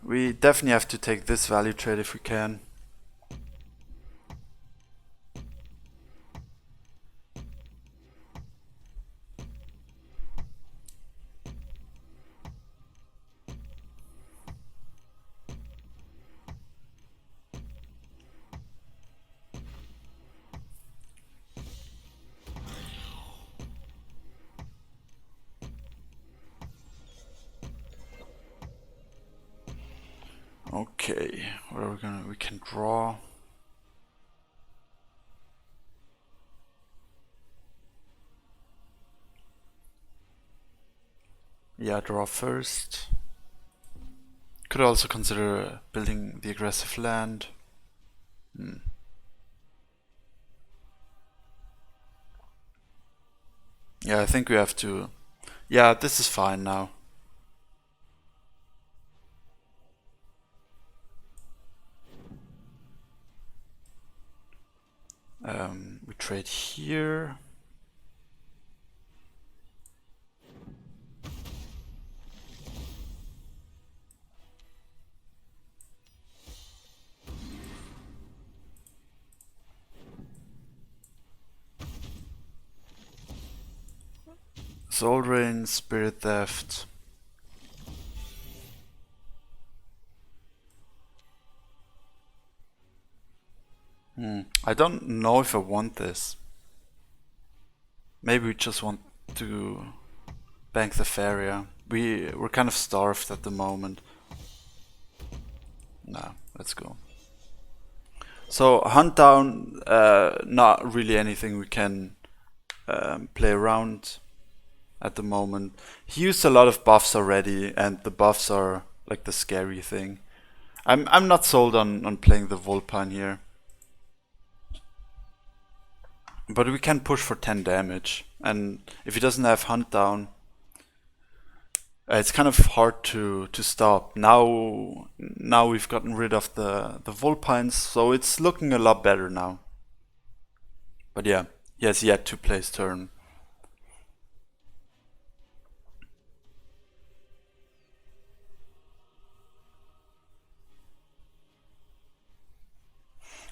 We definitely have to take this value trade if we can. Okay, what are we gonna? We can draw. Yeah, draw first. Could also consider building the aggressive land. Yeah, I think we have to. Yeah, this is fine now. We trade here. Soul Rain, Spirit Theft. I don't know if I want this. Maybe we just want to bank the Faeria. We're kind of starved at the moment. No, let's go. So hunt down, not really anything we can play around at the moment. He used a lot of buffs already, and the buffs are like the scary thing. I'm not sold on playing the Vulpine here. But we can push for 10 damage, and if he doesn't have hunt down, it's kind of hard to stop. Now we've gotten rid of the Vulpines, so it's looking a lot better now. But yeah, he has yet to play his turn.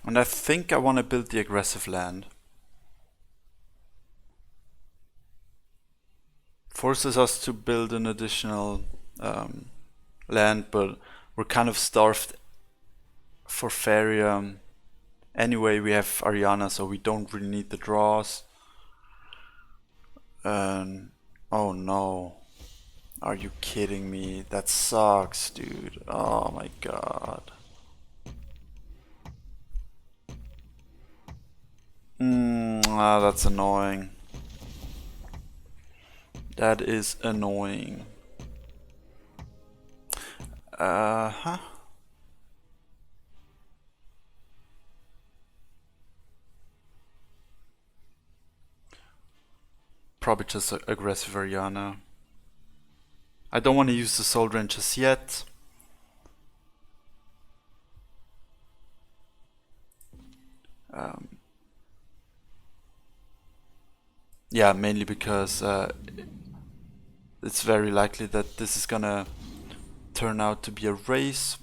And I think I want to build the aggressive land. Forces us to build an additional land, but we're kind of starved for Faeria. Anyway, we have Ariana, so we don't really need the draws. Oh no. Are you kidding me? That sucks, dude. Oh my god. That's annoying. That is annoying. Huh? Probably just aggressive Ariana. I don't want to use the Soul Drain just yet. Yeah, mainly because it's very likely that this is gonna turn out to be a race,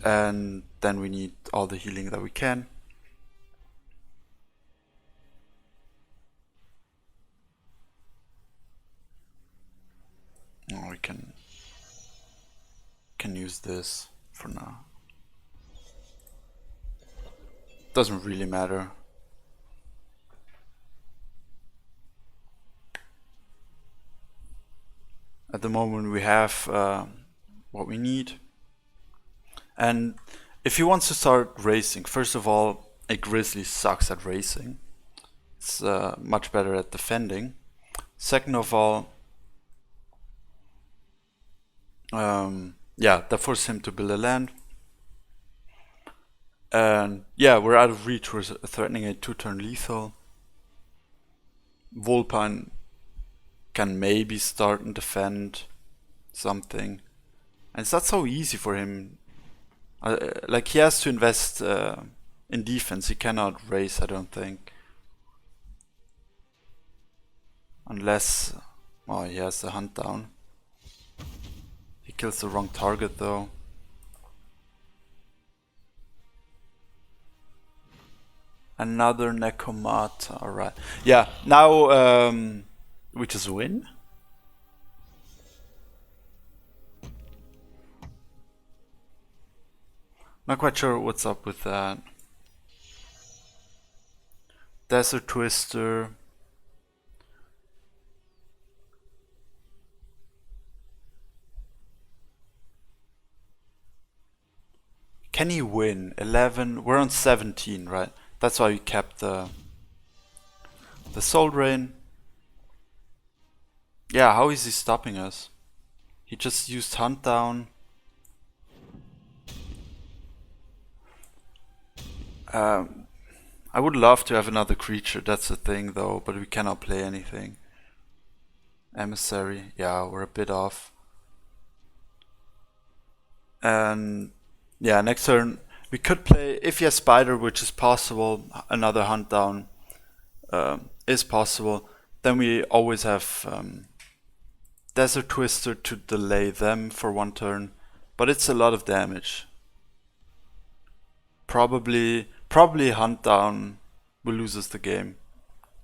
and then we need all the healing that we can. Oh, we can use this for now. Doesn't really matter. At the moment we have what we need. And if he wants to start racing, first of all, a Grizzly sucks at racing. It's much better at defending. Second of all, yeah, that forces him to build a land. And yeah, we're out of reach. We're threatening a 2-turn lethal. Vulpine can maybe start and defend something. And it's not so easy for him. Like, he has to invest in defense. He cannot race, I don't think. Unless, oh, he has the hunt down. He kills the wrong target though. Another Necomata, alright. Yeah, now we just win. Not quite sure what's up with that. Desert Twister. Can he win? 11. We're on 17, right? That's why we kept the Soul Drain. Yeah, how is he stopping us? He just used Hunt Down. I would love to have another creature, that's the thing though, but we cannot play anything. Emissary, yeah, we're a bit off. And yeah, next turn we could play, if he has Spider, which is possible, another Hunt Down is possible. Then we always have Desert Twister to delay them for one turn, but it's a lot of damage. Probably Hunt Down will lose us the game.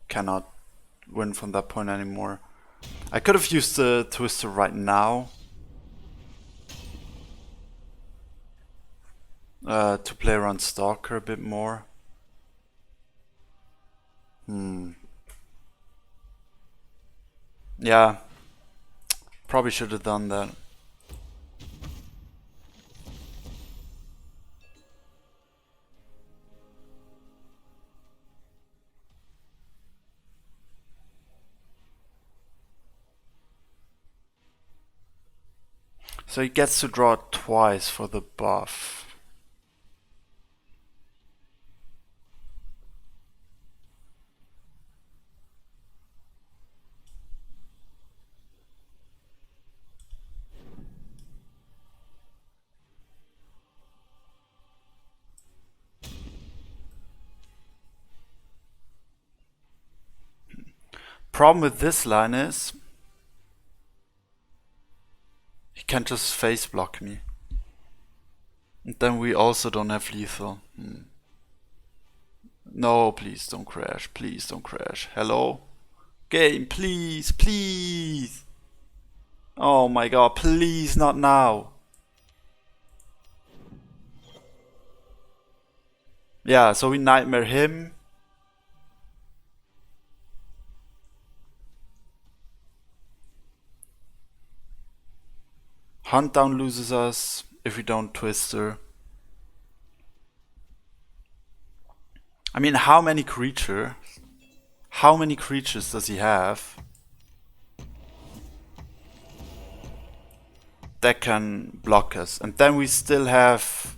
Cannot win from that point anymore. I could have used the Twister right now to play around Stalker a bit more. Yeah, probably should have done that. So he gets to draw twice for the buff. Problem with this line is he can't just face block me. And then we also don't have lethal. No, please don't crash. Please don't crash. Hello? Game, please, please. Oh my god, please not now. Yeah, so we nightmare him. Hunt Down loses us if we don't Twister. I mean, how many creatures does he have that can block us? And then we still have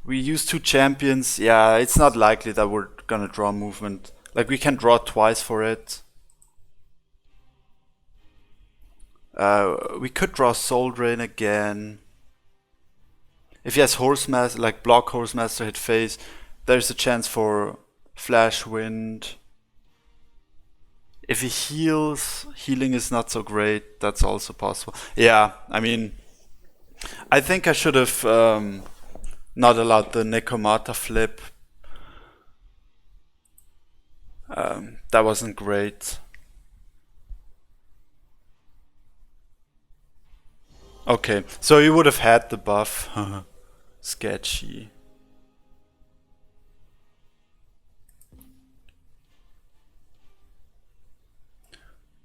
we use 2 champions. Yeah, it's not likely that we're gonna draw movement. Like, we can draw twice for it. We could draw Soul Drain again. If he has Horsemaster, like block Horsemaster, hit face, there's a chance for Flash Wind. If he heals, healing is not so great. That's also possible. Yeah, I mean, I think I should have not allowed the Necromata flip. That wasn't great. Okay, so you would have had the buff. Sketchy.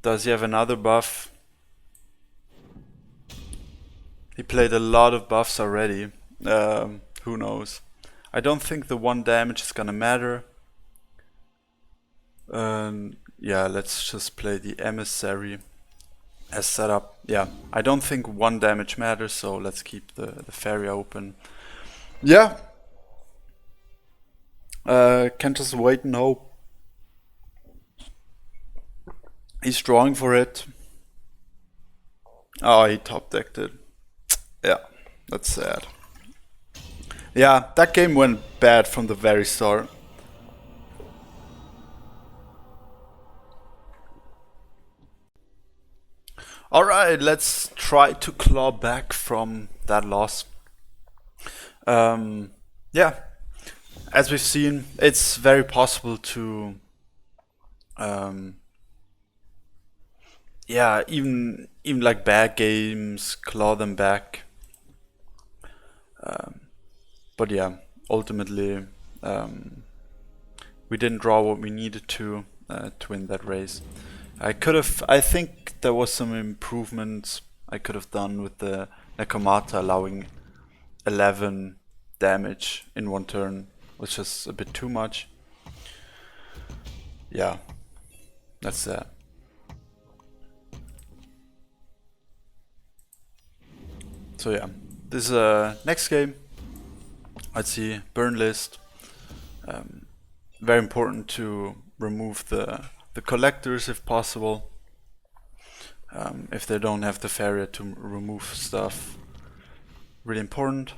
Does he have another buff? He played a lot of buffs already. Who knows? I don't think the 1 damage is gonna matter. Yeah, let's just play the Emissary as setup. Yeah, I don't think 1 damage matters, so let's keep the Faeria open. Yeah. Can just wait and hope. He's drawing for it. Oh, he top decked it. Yeah, that's sad. Yeah, that game went bad from the very start. Alright, let's try to claw back from that loss. Yeah, as we've seen, it's very possible to yeah, even like bad games, claw them back. But yeah, ultimately we didn't draw what we needed to win that race. I think there was some improvements I could have done with the Necromata allowing 11 damage in one turn, which is a bit too much. Yeah, that's that. So yeah, this next game. Let's see, burn list. Very important to remove the collectors if possible. If they don't have the Faeria to remove stuff, really important.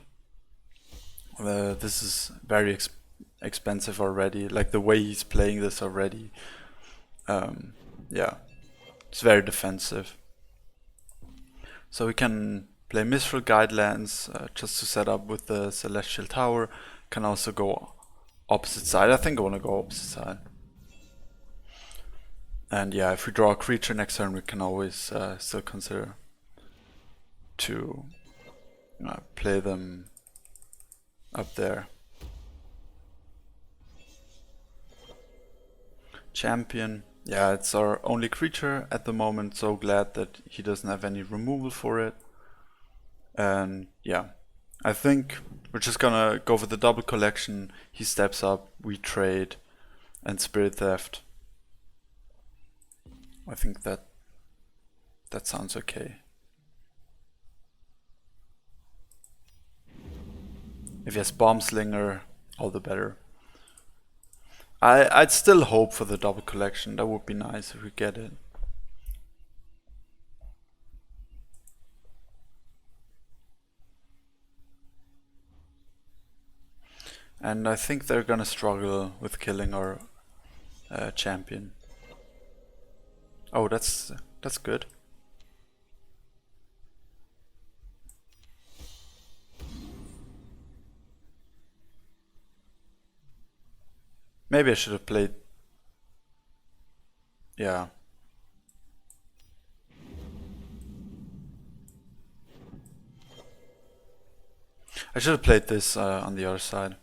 This is very expensive already. Like the way he's playing this already. Yeah, it's very defensive. So we can play Mistral Guidelands just to set up with the Celestial Tower. Can also go opposite side. I think I want to go opposite side. And yeah, if we draw a creature next turn, we can always still consider to play them up there. Champion. Yeah, it's our only creature at the moment. So glad that he doesn't have any removal for it. And yeah, I think we're just gonna go for the double collection. He steps up, we trade, and Spirit Theft. I think that sounds okay. If he has Bomb Slinger, all the better. I'd still hope for the double collection. That would be nice if we get it. And I think they're gonna struggle with killing our champion. Oh, that's good. Maybe I should have played. Yeah. I should have played this on the other side.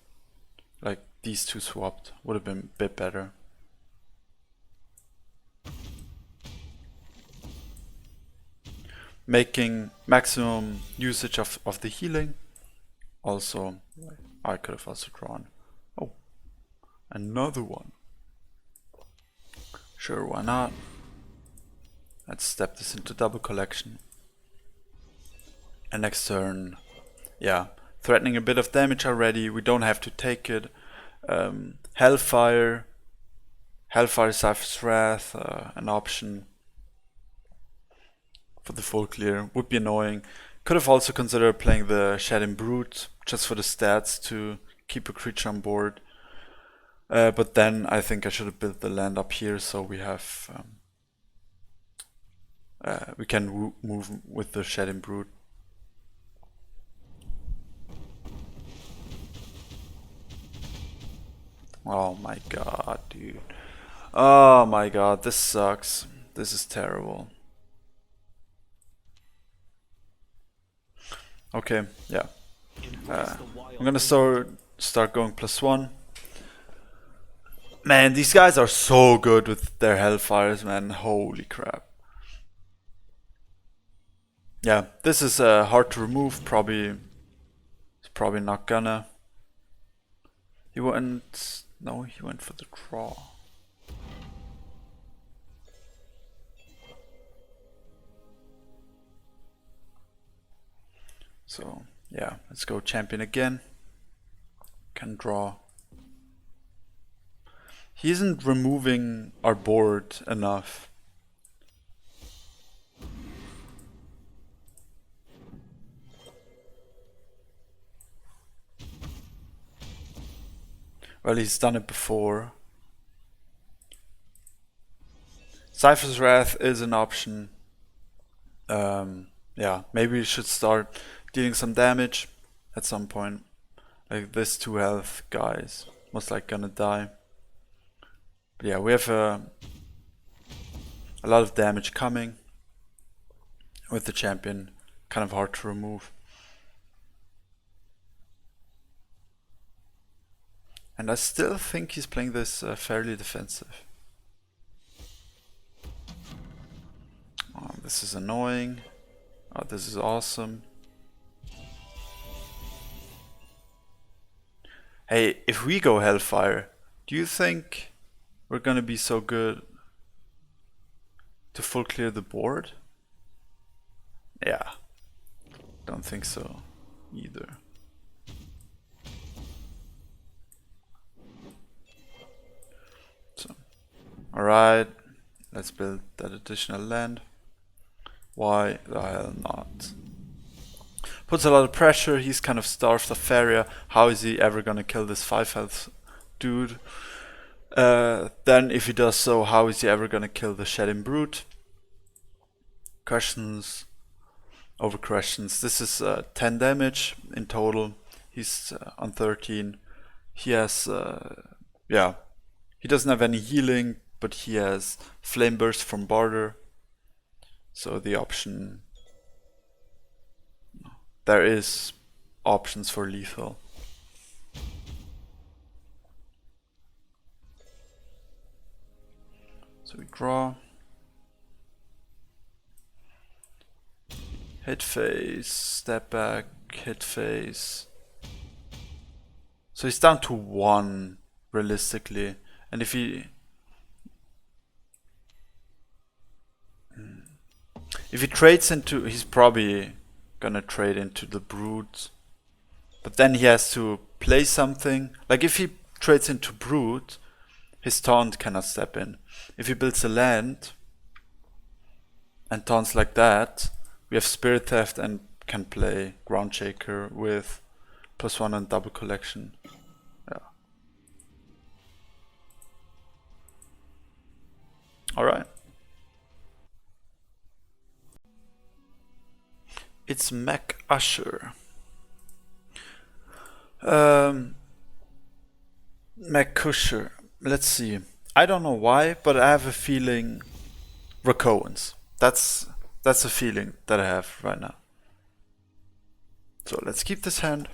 Like these two swapped would have been a bit better. Making maximum usage of the healing. Also, I could have also drawn. Oh, another one. Sure, why not? Let's step this into double collection. And next turn, yeah, threatening a bit of damage already. We don't have to take it. Hellfire, Cypher's Wrath, an option for the full clear would be annoying. Could have also considered playing the Shedding Brute just for the stats to keep a creature on board. But then I think I should have built the land up here so we have we can move with the Shedding Brute. Oh my god, dude. Oh my god, this sucks. This is terrible. Okay, yeah. I'm gonna start going +1. Man, these guys are so good with their Hellfires, man. Holy crap. Yeah, this is hard to remove. Probably not gonna. He went. No, he went for the draw. So yeah, let's go champion again. Can draw. He isn't removing our board enough. Well, he's done it before. Cypher's Wrath is an option. Yeah, maybe we should start dealing some damage at some point. Like this 2 health guys most likely gonna die. But yeah, we have a lot of damage coming with the champion. Kind of hard to remove. And I still think he's playing this fairly defensive. Oh, this is annoying. Oh, this is awesome. Hey, if we go Hellfire, do you think we're gonna be so good to full clear the board? Yeah, don't think so either. So, alright, let's build that additional land. Why the hell not? Puts a lot of pressure, he's kind of starved of Faeria. How is he ever gonna kill this 5 health dude? Then if he does so, how is he ever gonna kill the Shedding Brute? Questions over questions. This is 10 damage in total. He's on 13. He has, yeah, he doesn't have any healing, but he has Flame Burst from Barter. So the option, there is options for lethal. So we draw. Hit phase, step back, hit phase. So he's down to 1 realistically. And if he trades into, he's probably gonna trade into the Brute. But then he has to play something. Like if he trades into Brute, his taunt cannot step in. If he builds a land and taunts like that, we have Spirit Theft and can play Ground Shaker with +1 and double collection. Yeah. Alright. It's Mac Usher. Mac Cusher. Let's see. I don't know why, but I have a feeling Rakoans. That's a feeling that I have right now. So let's keep this hand.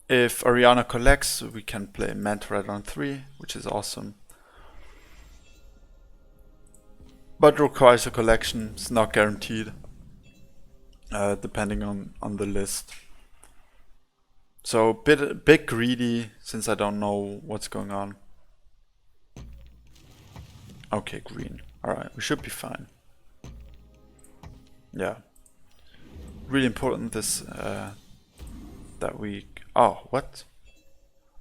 If Ariana collects, we can play Manta Red on 3, which is awesome. But requires a collection, it's not guaranteed. Depending on the list. So bit greedy, since I don't know what's going on. Okay, green. Alright, we should be fine. Yeah. Really important this that we... Oh, what?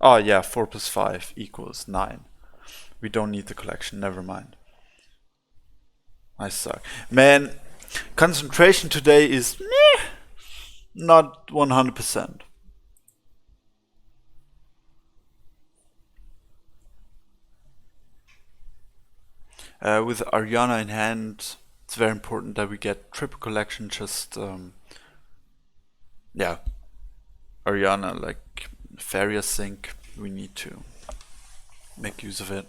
Oh yeah, 4 + 5 = 9. We don't need the collection, never mind. I suck. Man, concentration today is not 100%. With Ariana in hand, it's very important that we get triple collection. Just yeah, Ariana, like Faeria sync, we need to make use of it.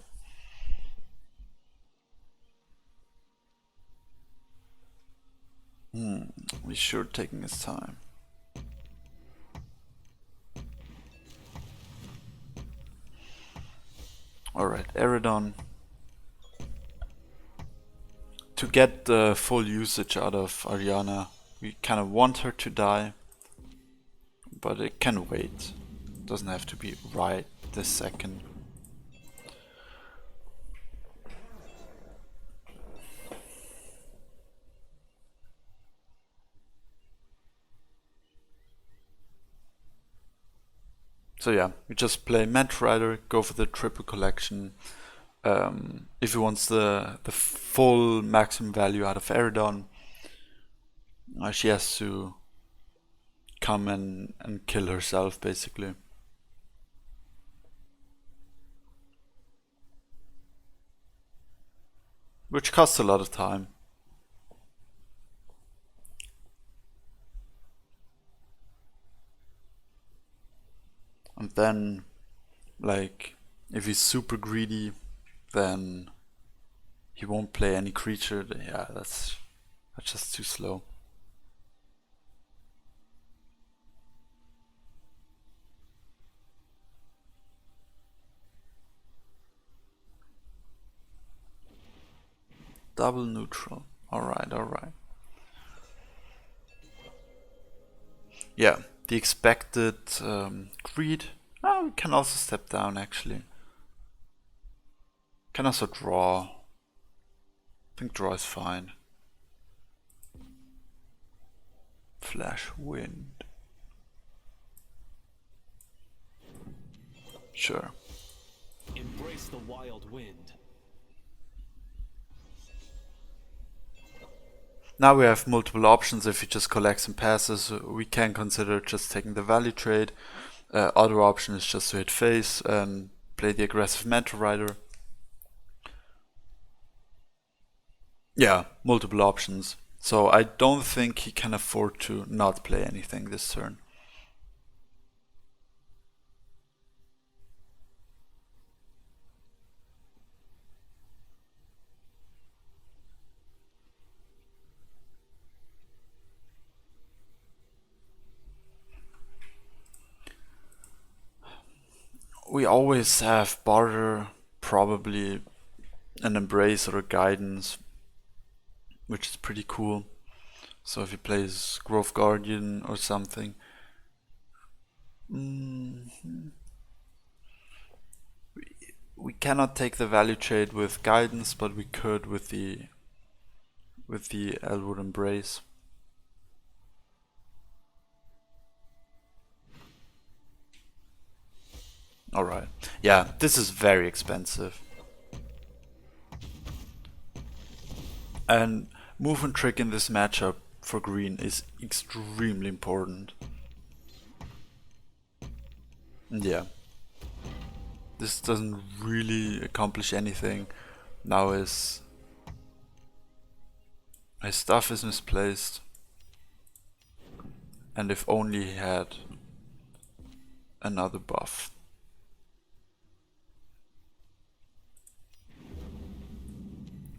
He's sure taking his time. Alright, Eridon. To get the full usage out of Ariana, we kind of want her to die, but it can wait. It doesn't have to be right this second. So yeah, we just play Manta Rider, go for the triple collection. If he wants the full maximum value out of Eridon, she has to come and kill herself, basically. Which costs a lot of time. And then, like, if he's super greedy, then he won't play any creature. Yeah, that's just too slow. Double neutral. Alright, alright. Yeah, the expected greed. Oh, we can also step down actually. Can also draw. I think draw is fine. Flash wind. Sure. Embrace the wild wind. Now we have multiple options. If he just collects and passes, we can consider just taking the value trade. Other option is just to hit face and play the aggressive Mentor Rider. Yeah, multiple options. So I don't think he can afford to not play anything this turn. We always have barter, probably an embrace or a guidance, which is pretty cool. So if he plays Growth Guardian or something, we cannot take the value trade with guidance, but we could with the Elwood Embrace. Alright. Yeah, this is very expensive. And movement trick in this matchup for green is extremely important. Yeah. This doesn't really accomplish anything. Now his stuff is misplaced. And if only he had another buff.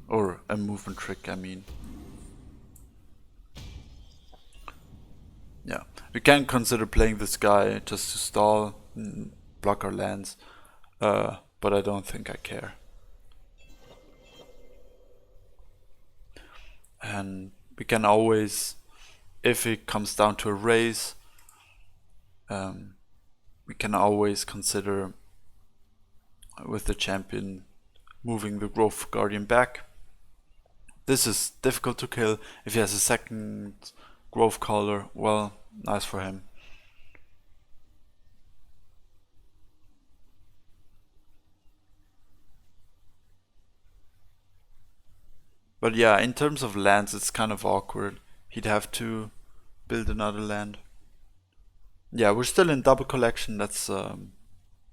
Or a movement trick, I mean. Yeah, we can consider playing this guy just to stall, block our lands, but I don't think I care. And we can always, if it comes down to a raise, we can always consider with the champion moving the Growth Guardian back. This is difficult to kill. If he has a second Growth Caller, well, nice for him. But yeah, in terms of lands, it's kind of awkward. He'd have to build another land. Yeah, we're still in double collection. That's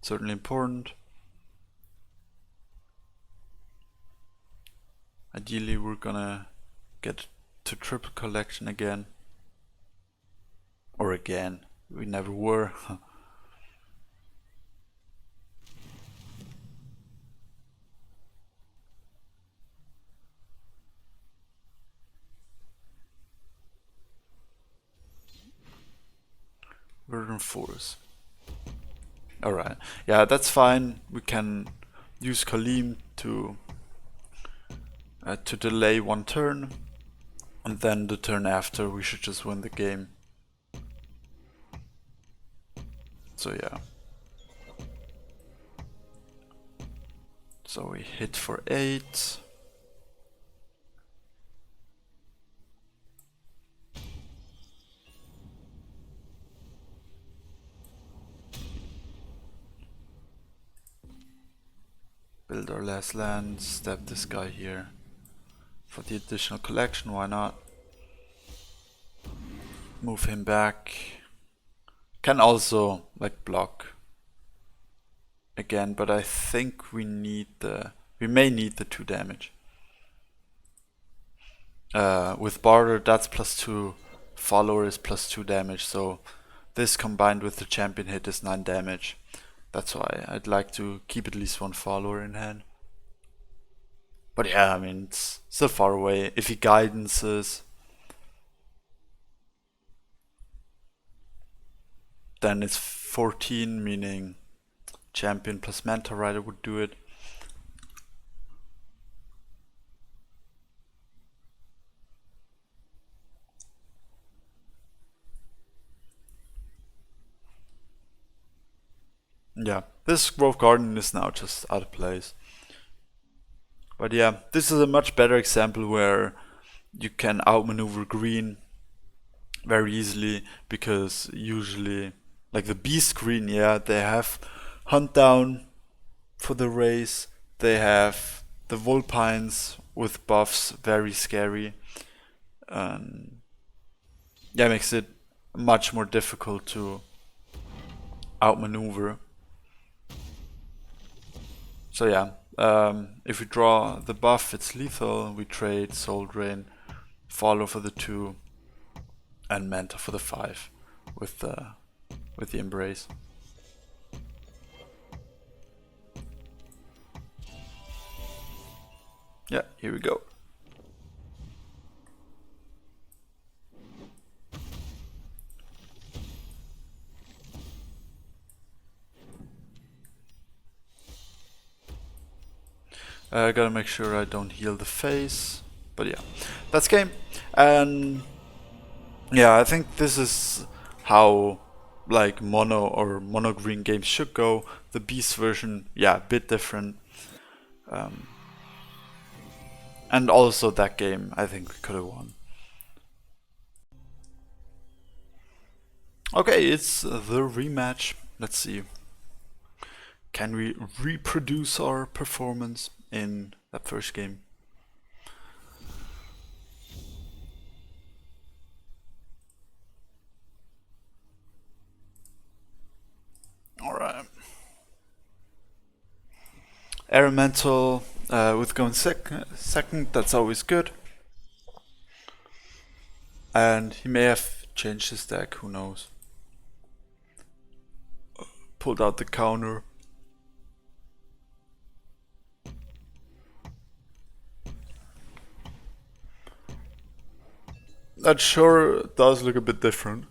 certainly important. Ideally, we're gonna get to triple collection again. Or again. We never were. Verdant Force. Alright. Yeah, that's fine. We can use Kalim to delay one turn. And then the turn after, we should just win the game. So yeah. So we hit for 8. Build our last land, stab this guy here. For the additional collection, why not? Move him back. Can also like block again, but I think we may need the 2 damage. With barter, that's +2. Follower is +2 damage, so this combined with the champion hit is 9 damage. That's why I'd like to keep at least 1 follower in hand. But yeah, I mean, it's still far away. If he guidances, then it's 14, meaning champion plus Mentor Rider would do it. Yeah, this Grove Garden is now just out of place. But yeah, this is a much better example where you can outmaneuver green very easily, because usually, like the beast green, yeah, they have hunt down for the race, they have the Vulpines with buffs, very scary, and yeah, makes it much more difficult to outmaneuver. So yeah, if we draw the buff, it's lethal. We trade Soul Drain, follow for the 2, and Mentor for the 5 with the Embrace. Yeah, here we go. I gotta make sure I don't heal the face. But yeah, that's game. And yeah, I think this is how like mono or mono green games should go. The beast version, yeah, a bit different. And also that game, I think we could have won. Okay, it's the rematch. Let's see. Can we reproduce our performance in that first game? Alright. Elemental with going second, that's always good. And he may have changed his deck, who knows. Pulled out the counter. That sure does look a bit different.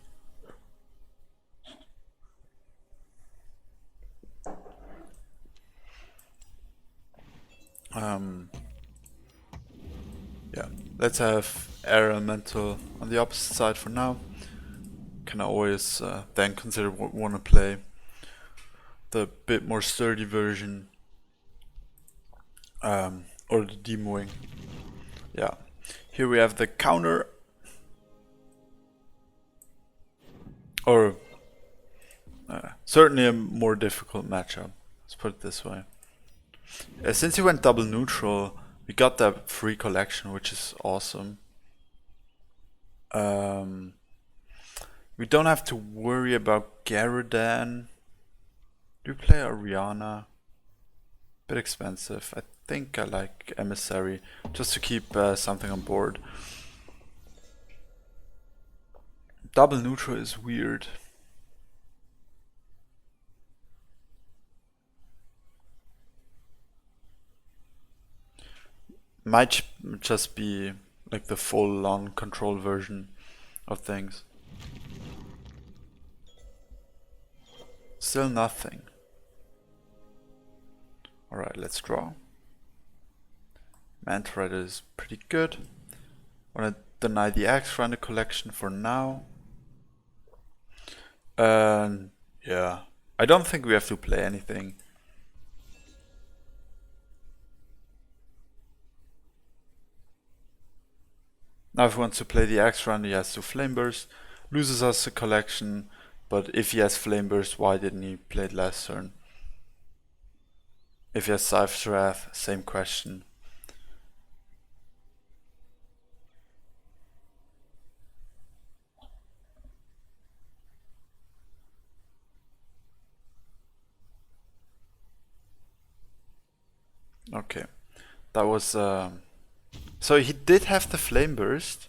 Yeah, let's have Air Elemental on the opposite side for now. Can always then consider what we want to play. The bit more sturdy version, or the demoing. Yeah, here we have the counter, or certainly a more difficult matchup. Let's put it this way. Since he went double neutral, we got that free collection, which is awesome. We don't have to worry about Garadan. Do we play Ariana? Bit expensive. I think I like Emissary, just to keep something on board. Double neutral is weird. Might just be like the full-on control version of things. Still nothing. Alright, let's draw. Manta Ray is pretty good. Wanna deny the Axe Runner collection for now. Yeah. I don't think we have to play anything. Now if he wants to play the Axe Runner, he has to Flame Burst. Loses us a collection, but if he has Flame Burst, why didn't he play it last turn? If he has Cypher's Wrath, same question. Okay, that was so he did have the Flame Burst,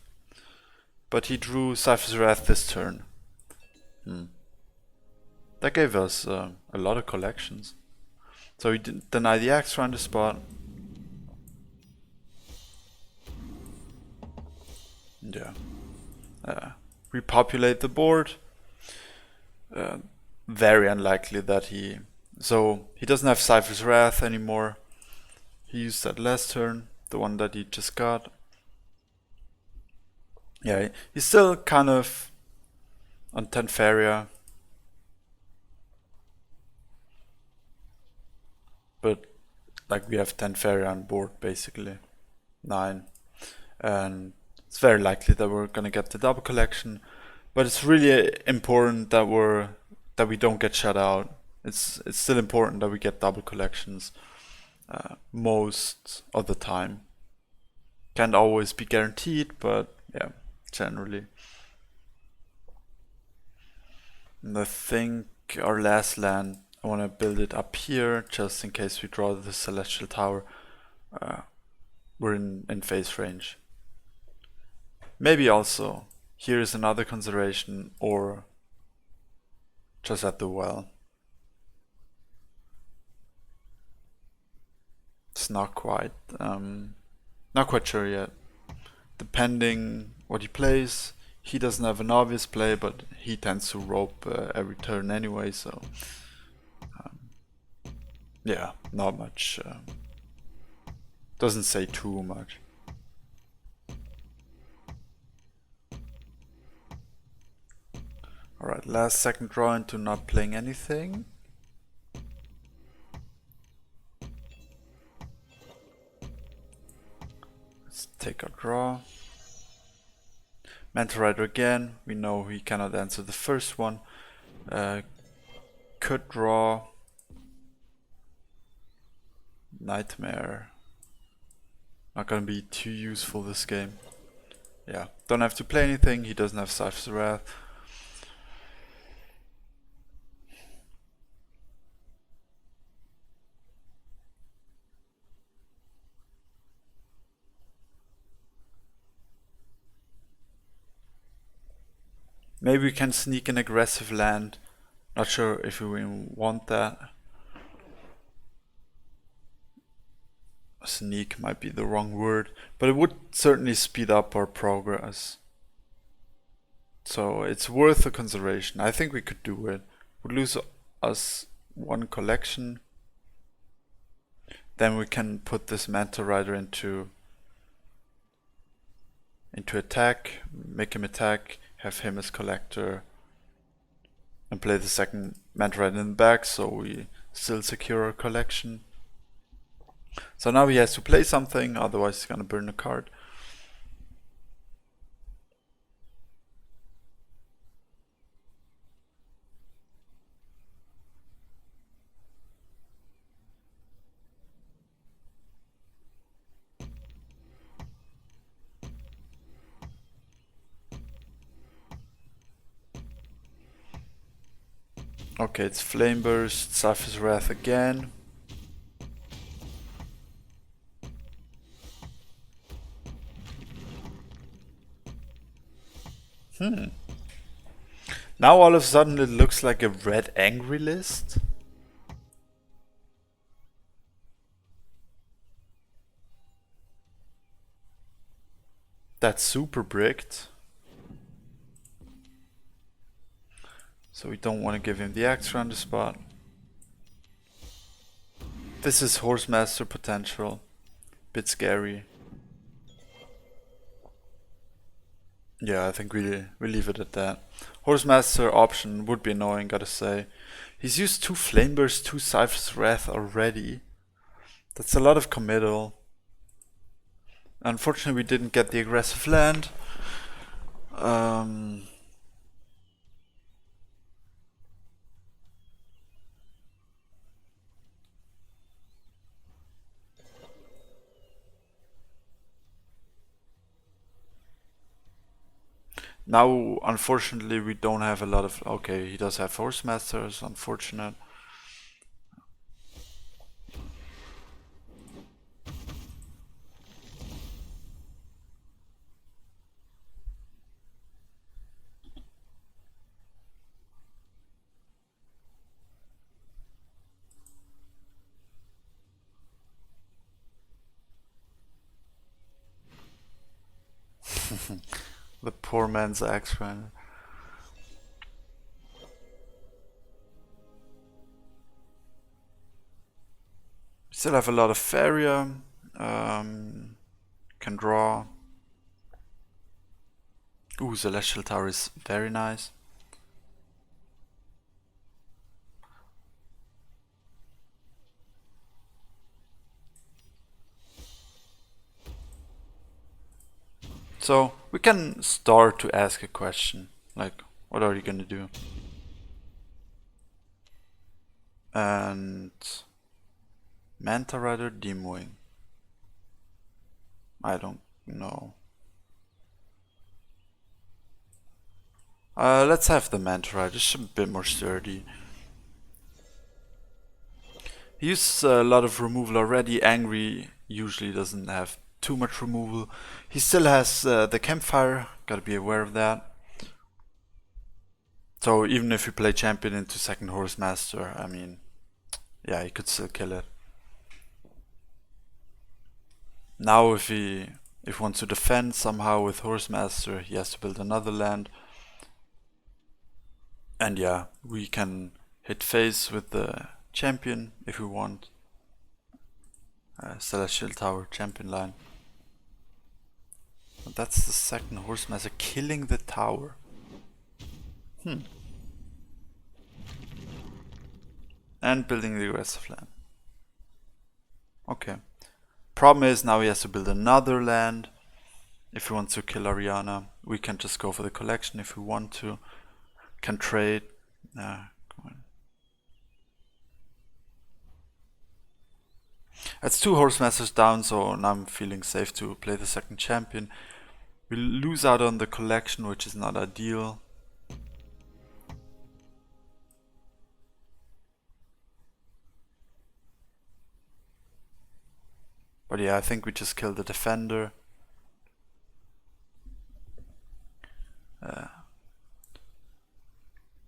but he drew Cypher's Wrath this turn. That gave us a lot of collections. So he didn't deny the Axe Runner spot. Yeah. Repopulate the board. Very unlikely that he... So he doesn't have Cypher's Wrath anymore. He used that last turn, the one that he just got. Yeah, he's still kind of on 10 Faeria. but like we have 10 Faeria on board basically, 9, and it's very likely that we're gonna get the double collection. But it's really important that we don't get shut out. It's still important that we get double collections most of the time. Can't always be guaranteed, but yeah, generally. And I think our last land, I want to build it up here just in case we draw the Celestial Tower. We're in phase range. Maybe also here is another consideration, or just at the well. It's not quite sure yet. Depending what he plays, he doesn't have an obvious play, but he tends to rope every turn anyway, so yeah, not much. Doesn't say too much. Alright, last second draw into not playing anything. Let's take our draw. Manta Rider again. We know he cannot answer the first one. Could draw. Nightmare. Not gonna be too useful this game. Yeah, don't have to play anything. He doesn't have Cypher's Wrath. Maybe we can sneak an aggressive land. Not sure if we want that. Sneak might be the wrong word, but it would certainly speed up our progress. So it's worth a consideration. I think we could do it. We'd lose us one collection. Then we can put this Manta Rider into attack, make him attack, have him as collector, and play the second Manta Rider in the back, so we still secure our collection. So now he has to play something, otherwise he's gonna burn a card. Okay, it's Flame Burst, Cypher's Wrath again. Now all of a sudden it looks like a red angry list. That's super bricked. So we don't want to give him the extra on the spot. This is Horsemaster potential. Bit scary. Yeah, I think we leave it at that. Horsemaster option would be annoying, gotta say. He's used 2 Flame Bursts, 2 Cypher's Wrath already. That's a lot of committal. Unfortunately, we didn't get the aggressive land. Now, unfortunately, we don't have a lot of... Okay, he does have Force Masters, unfortunate. The poor man's axe runner. We still have a lot of Faeria. Can draw. Ooh, Celestial Tower is very nice. So we can start to ask a question, like, what are you gonna do? And Manta Rider Demoing. I don't know. Let's have the Manta Rider, it's a bit more sturdy. He uses a lot of removal already. Angry usually doesn't have too much removal. He still has the Campfire, gotta be aware of that. So even if you play Champion into second Horse Master, I mean, yeah, he could still kill it. Now if he wants to defend somehow with Horse Master, he has to build another land. And yeah, we can hit face with the Champion if we want. Celestial Tower, Champion line. But that's the second Horse Master killing the tower. And building the aggressive land. Okay. Problem is now he has to build another land. If he wants to kill Ariana, we can just go for the collection if we want to. Can trade. Come on. That's 2 Horse Masters down, so now I'm feeling safe to play the second Champion. We lose out on the collection, which is not ideal. But yeah, I think we just killed the defender.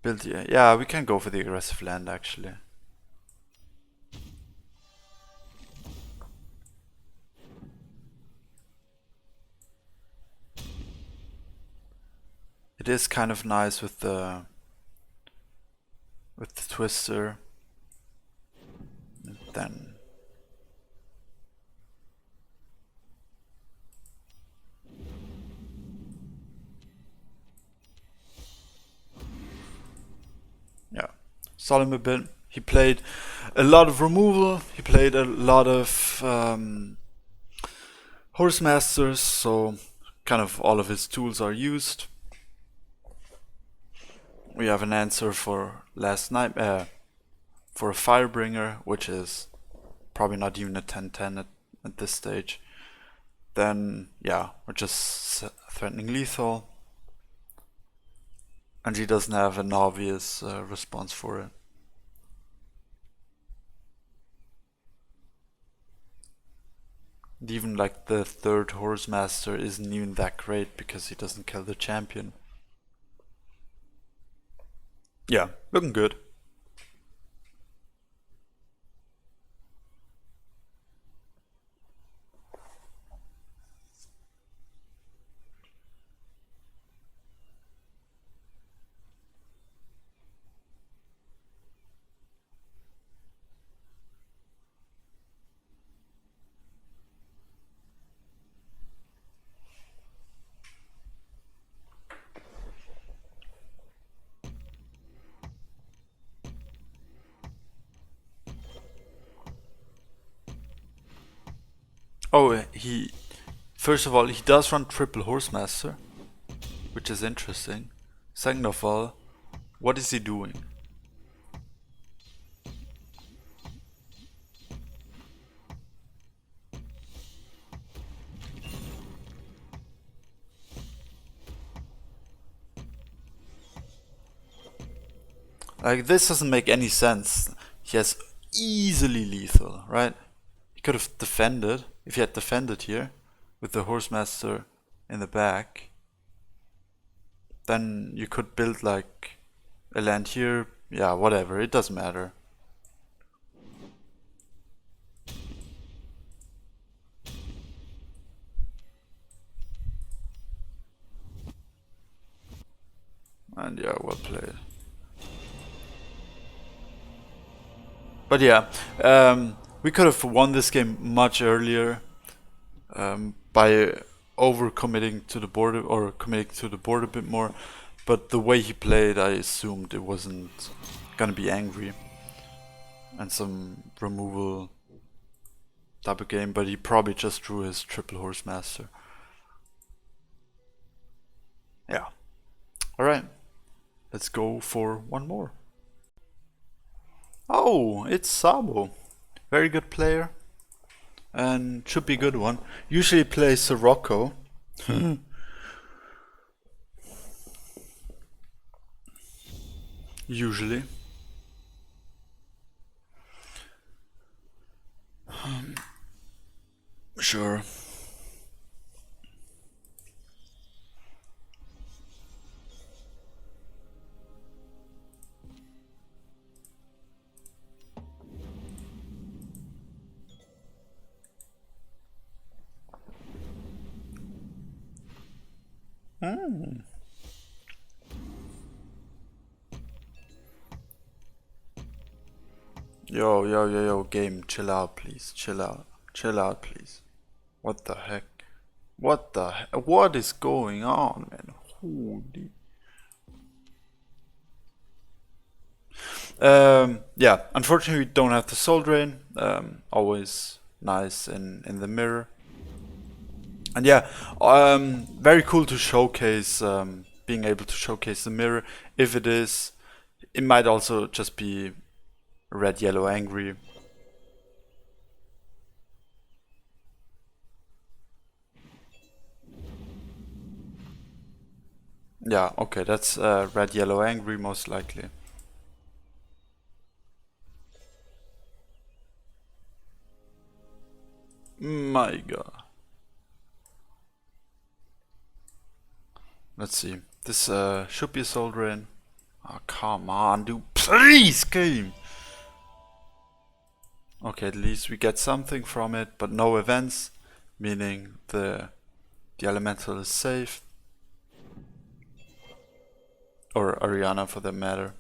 Build, yeah, we can go for the aggressive land actually. It is kind of nice with the twister. And then yeah, saw him a bit. He played a lot of removal. He played a lot of Horse Masters, so kind of all of his tools are used. We have an answer for last night for a Firebringer, which is probably not even a 10-10 at this stage. Then yeah, we're just threatening lethal, and he doesn't have an obvious response for it. And even like the third Horse Master isn't even that great because he doesn't kill the Champion. Yeah, looking good. Oh, first of all, he does run triple Horse Master, which is interesting. Second of all, what is he doing? Like, this doesn't make any sense. He has easily lethal, right? He could have defended, if he had defended here, with the Horse Master in the back. Then you could build like a land here, yeah, whatever, it doesn't matter. And yeah, well played. But yeah, we could have won this game much earlier by overcommitting to the board or committing to the board a bit more. But the way he played, I assumed it wasn't gonna be angry and some removal type of game. But he probably just drew his triple Horse Master. Yeah. Alright, let's go for one more. Oh, it's Sabo. Very good player. And should be a good one. Usually plays Sirocco. Usually. Sure. Yo, game, chill out, please. Chill out. Chill out, please. What the heck? What the heck? What is going on, man? Holy. Yeah, unfortunately, we don't have the soul drain. Always nice in the mirror. And yeah, very cool to showcase, being able to showcase the mirror. If it is, it might also just be red, yellow, angry. Yeah, okay, that's red, yellow, angry most likely. My god. Let's see. This should be a soul drain. Oh, come on, dude. Please, game. Okay, at least we get something from it, but no events, meaning the elemental is safe. Or Ariana for that matter.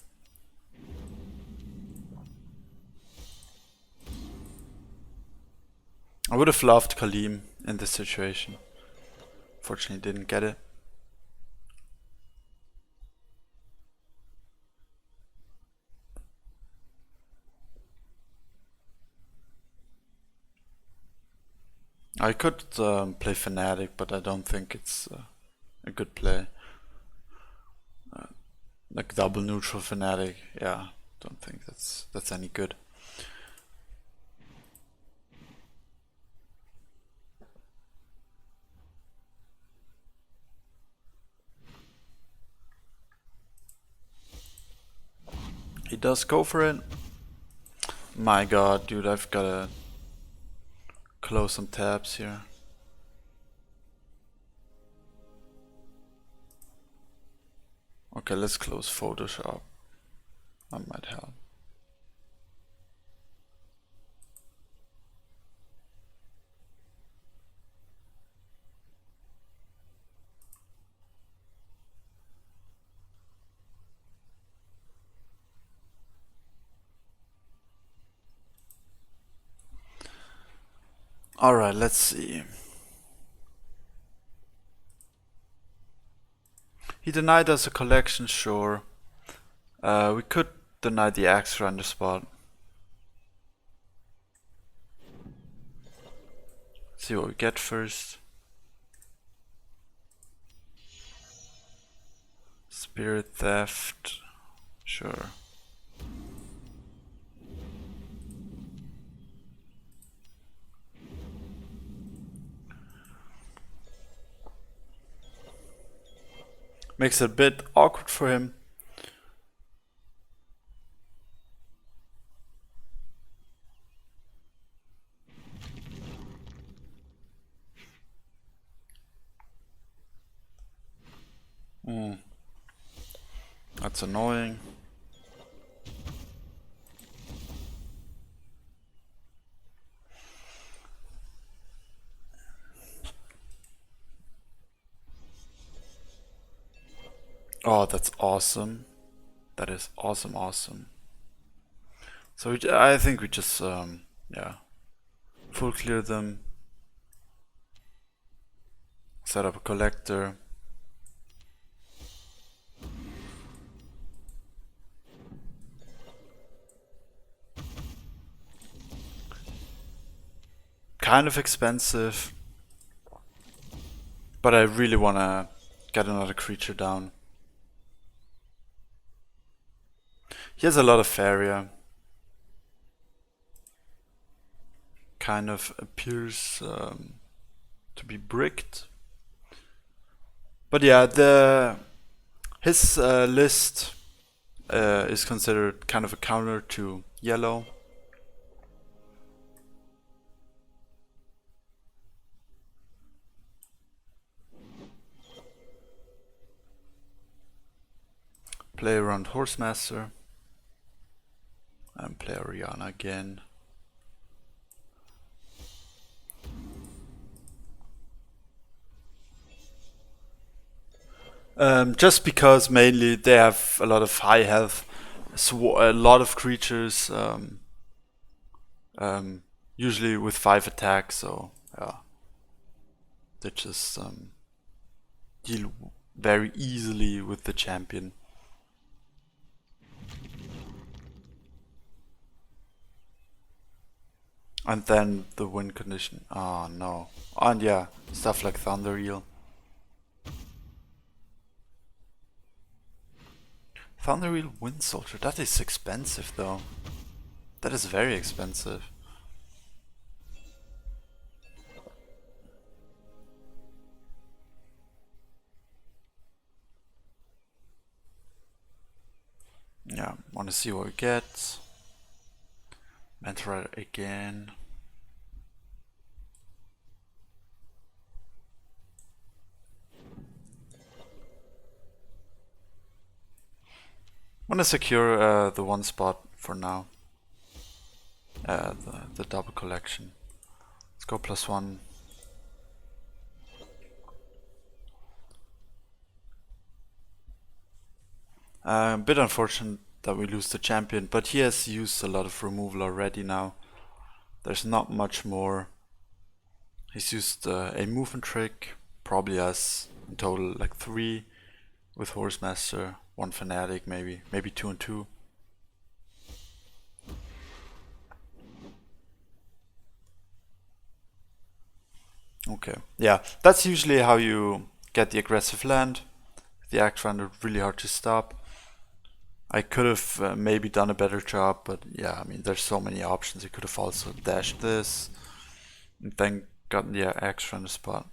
I would have loved Kalim in this situation. Fortunately didn't get it. I could play Fnatic, but I don't think it's a good play. Like double neutral Fnatic, yeah, don't think that's any good. He does go for it. My god, dude, I've gotta close some tabs here. Okay, let's close Photoshop. That might help. Alright, let's see. He denied us a collection, sure. We could deny the axe render spot. See what we get first. Spirit theft, sure. Makes it a bit awkward for him. That's annoying. Oh, that's awesome. That is awesome. So I think we just, yeah, full clear them. Set up a collector. Kind of expensive, but I really wanna get another creature down. He has a lot of Faeria. Kind of appears to be bricked. But yeah, his list is considered kind of a counter to yellow. Play around Horsemaster. And play Oriana again. Just because mainly they have a lot of high health, a lot of creatures, usually with 5 attacks, so yeah, they just deal very easily with the champion. And then the win condition. Oh no. And yeah, stuff like Thunder Eel. Thunder Eel Wind Soldier. That is expensive though. That is very expensive. Yeah, wanna see what we get. Mentor again. Wanna secure the one spot for now. The double collection. Let's go +1. A bit unfortunate that we lose the champion, but he has used a lot of removal already now. There's not much more. He's used a movement trick, probably has in total like 3 with Horsemaster, 1 Fanatic maybe 2 and 2. Okay, yeah, that's usually how you get the aggressive land. The Axe Runner really hard to stop. I could have maybe done a better job, but yeah, I mean, there's so many options. You could have also dashed this and then gotten the Axe Runner spot.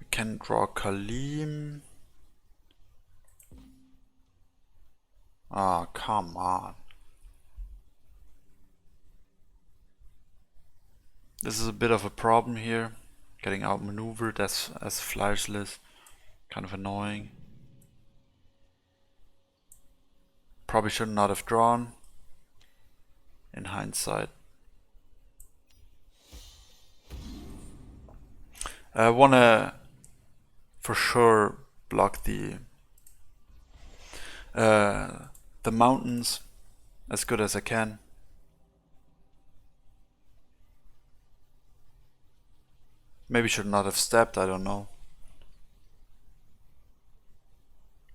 We can draw Kaleem. Ah, oh, come on. This is a bit of a problem here. Getting outmaneuvered as flyers list. Kind of annoying. Probably should not have drawn. In hindsight. I wanna for sure block the mountains as good as I can. Maybe should not have stepped, I don't know.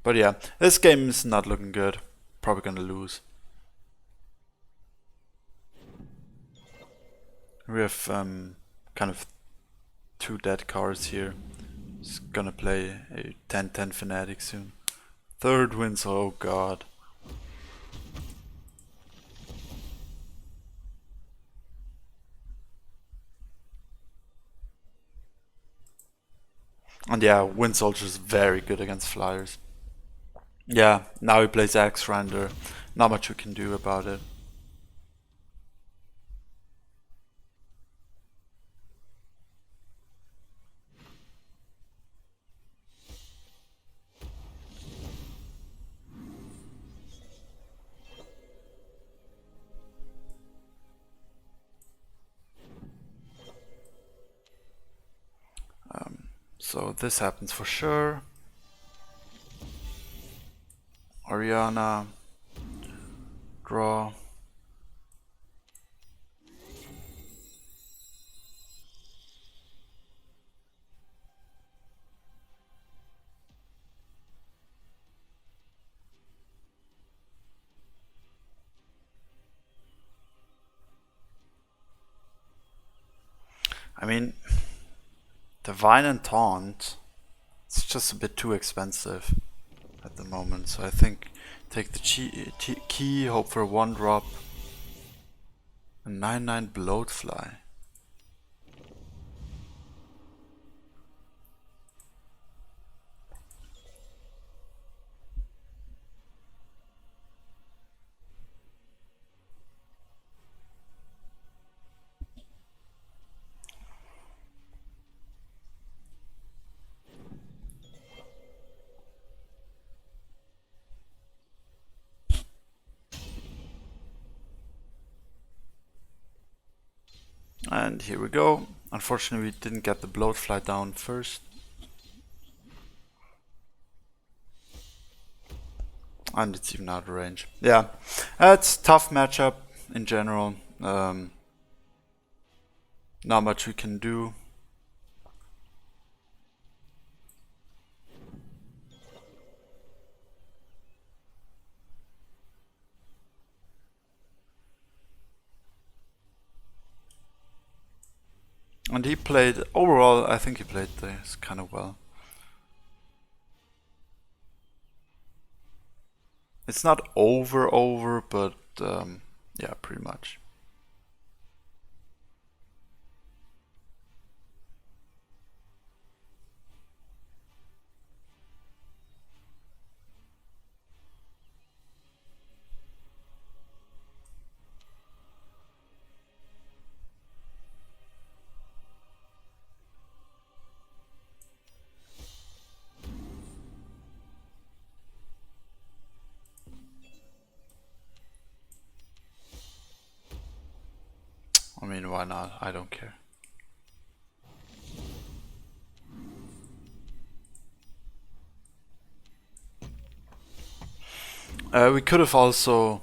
But yeah, this game is not looking good. Probably gonna lose. We have kind of 2 dead cards here. Just gonna play a 10-10 Fanatic soon. 3rd wins, oh god. And yeah, Wind Soldier is very good against flyers. Yeah, now he plays Axe Render. Not much we can do about it. So this happens for sure. Oriana. Draw. I mean, Divine and Taunt, it's just a bit too expensive at the moment, so I think take the key, hope for a 1-drop, a 9/9 Bloatfly. And here we go. Unfortunately, we didn't get the Bloatfly down first. And it's even out of range. Yeah, it's tough matchup in general. Not much we can do. And he played, overall, I think he played this kind of well. It's not over, but yeah, pretty much. I mean, why not? I don't care. We could have also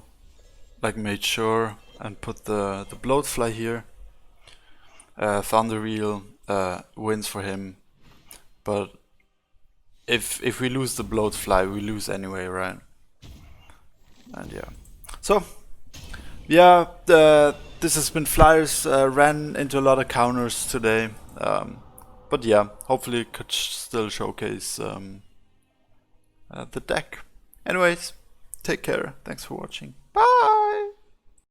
like made sure and put the Bloatfly here. Thunder Reel wins for him, but if we lose the Bloatfly, we lose anyway, right? And yeah, so yeah, this has been Flyers. Ran into a lot of counters today, but yeah, hopefully could still showcase the deck. Anyways, take care. Thanks for watching.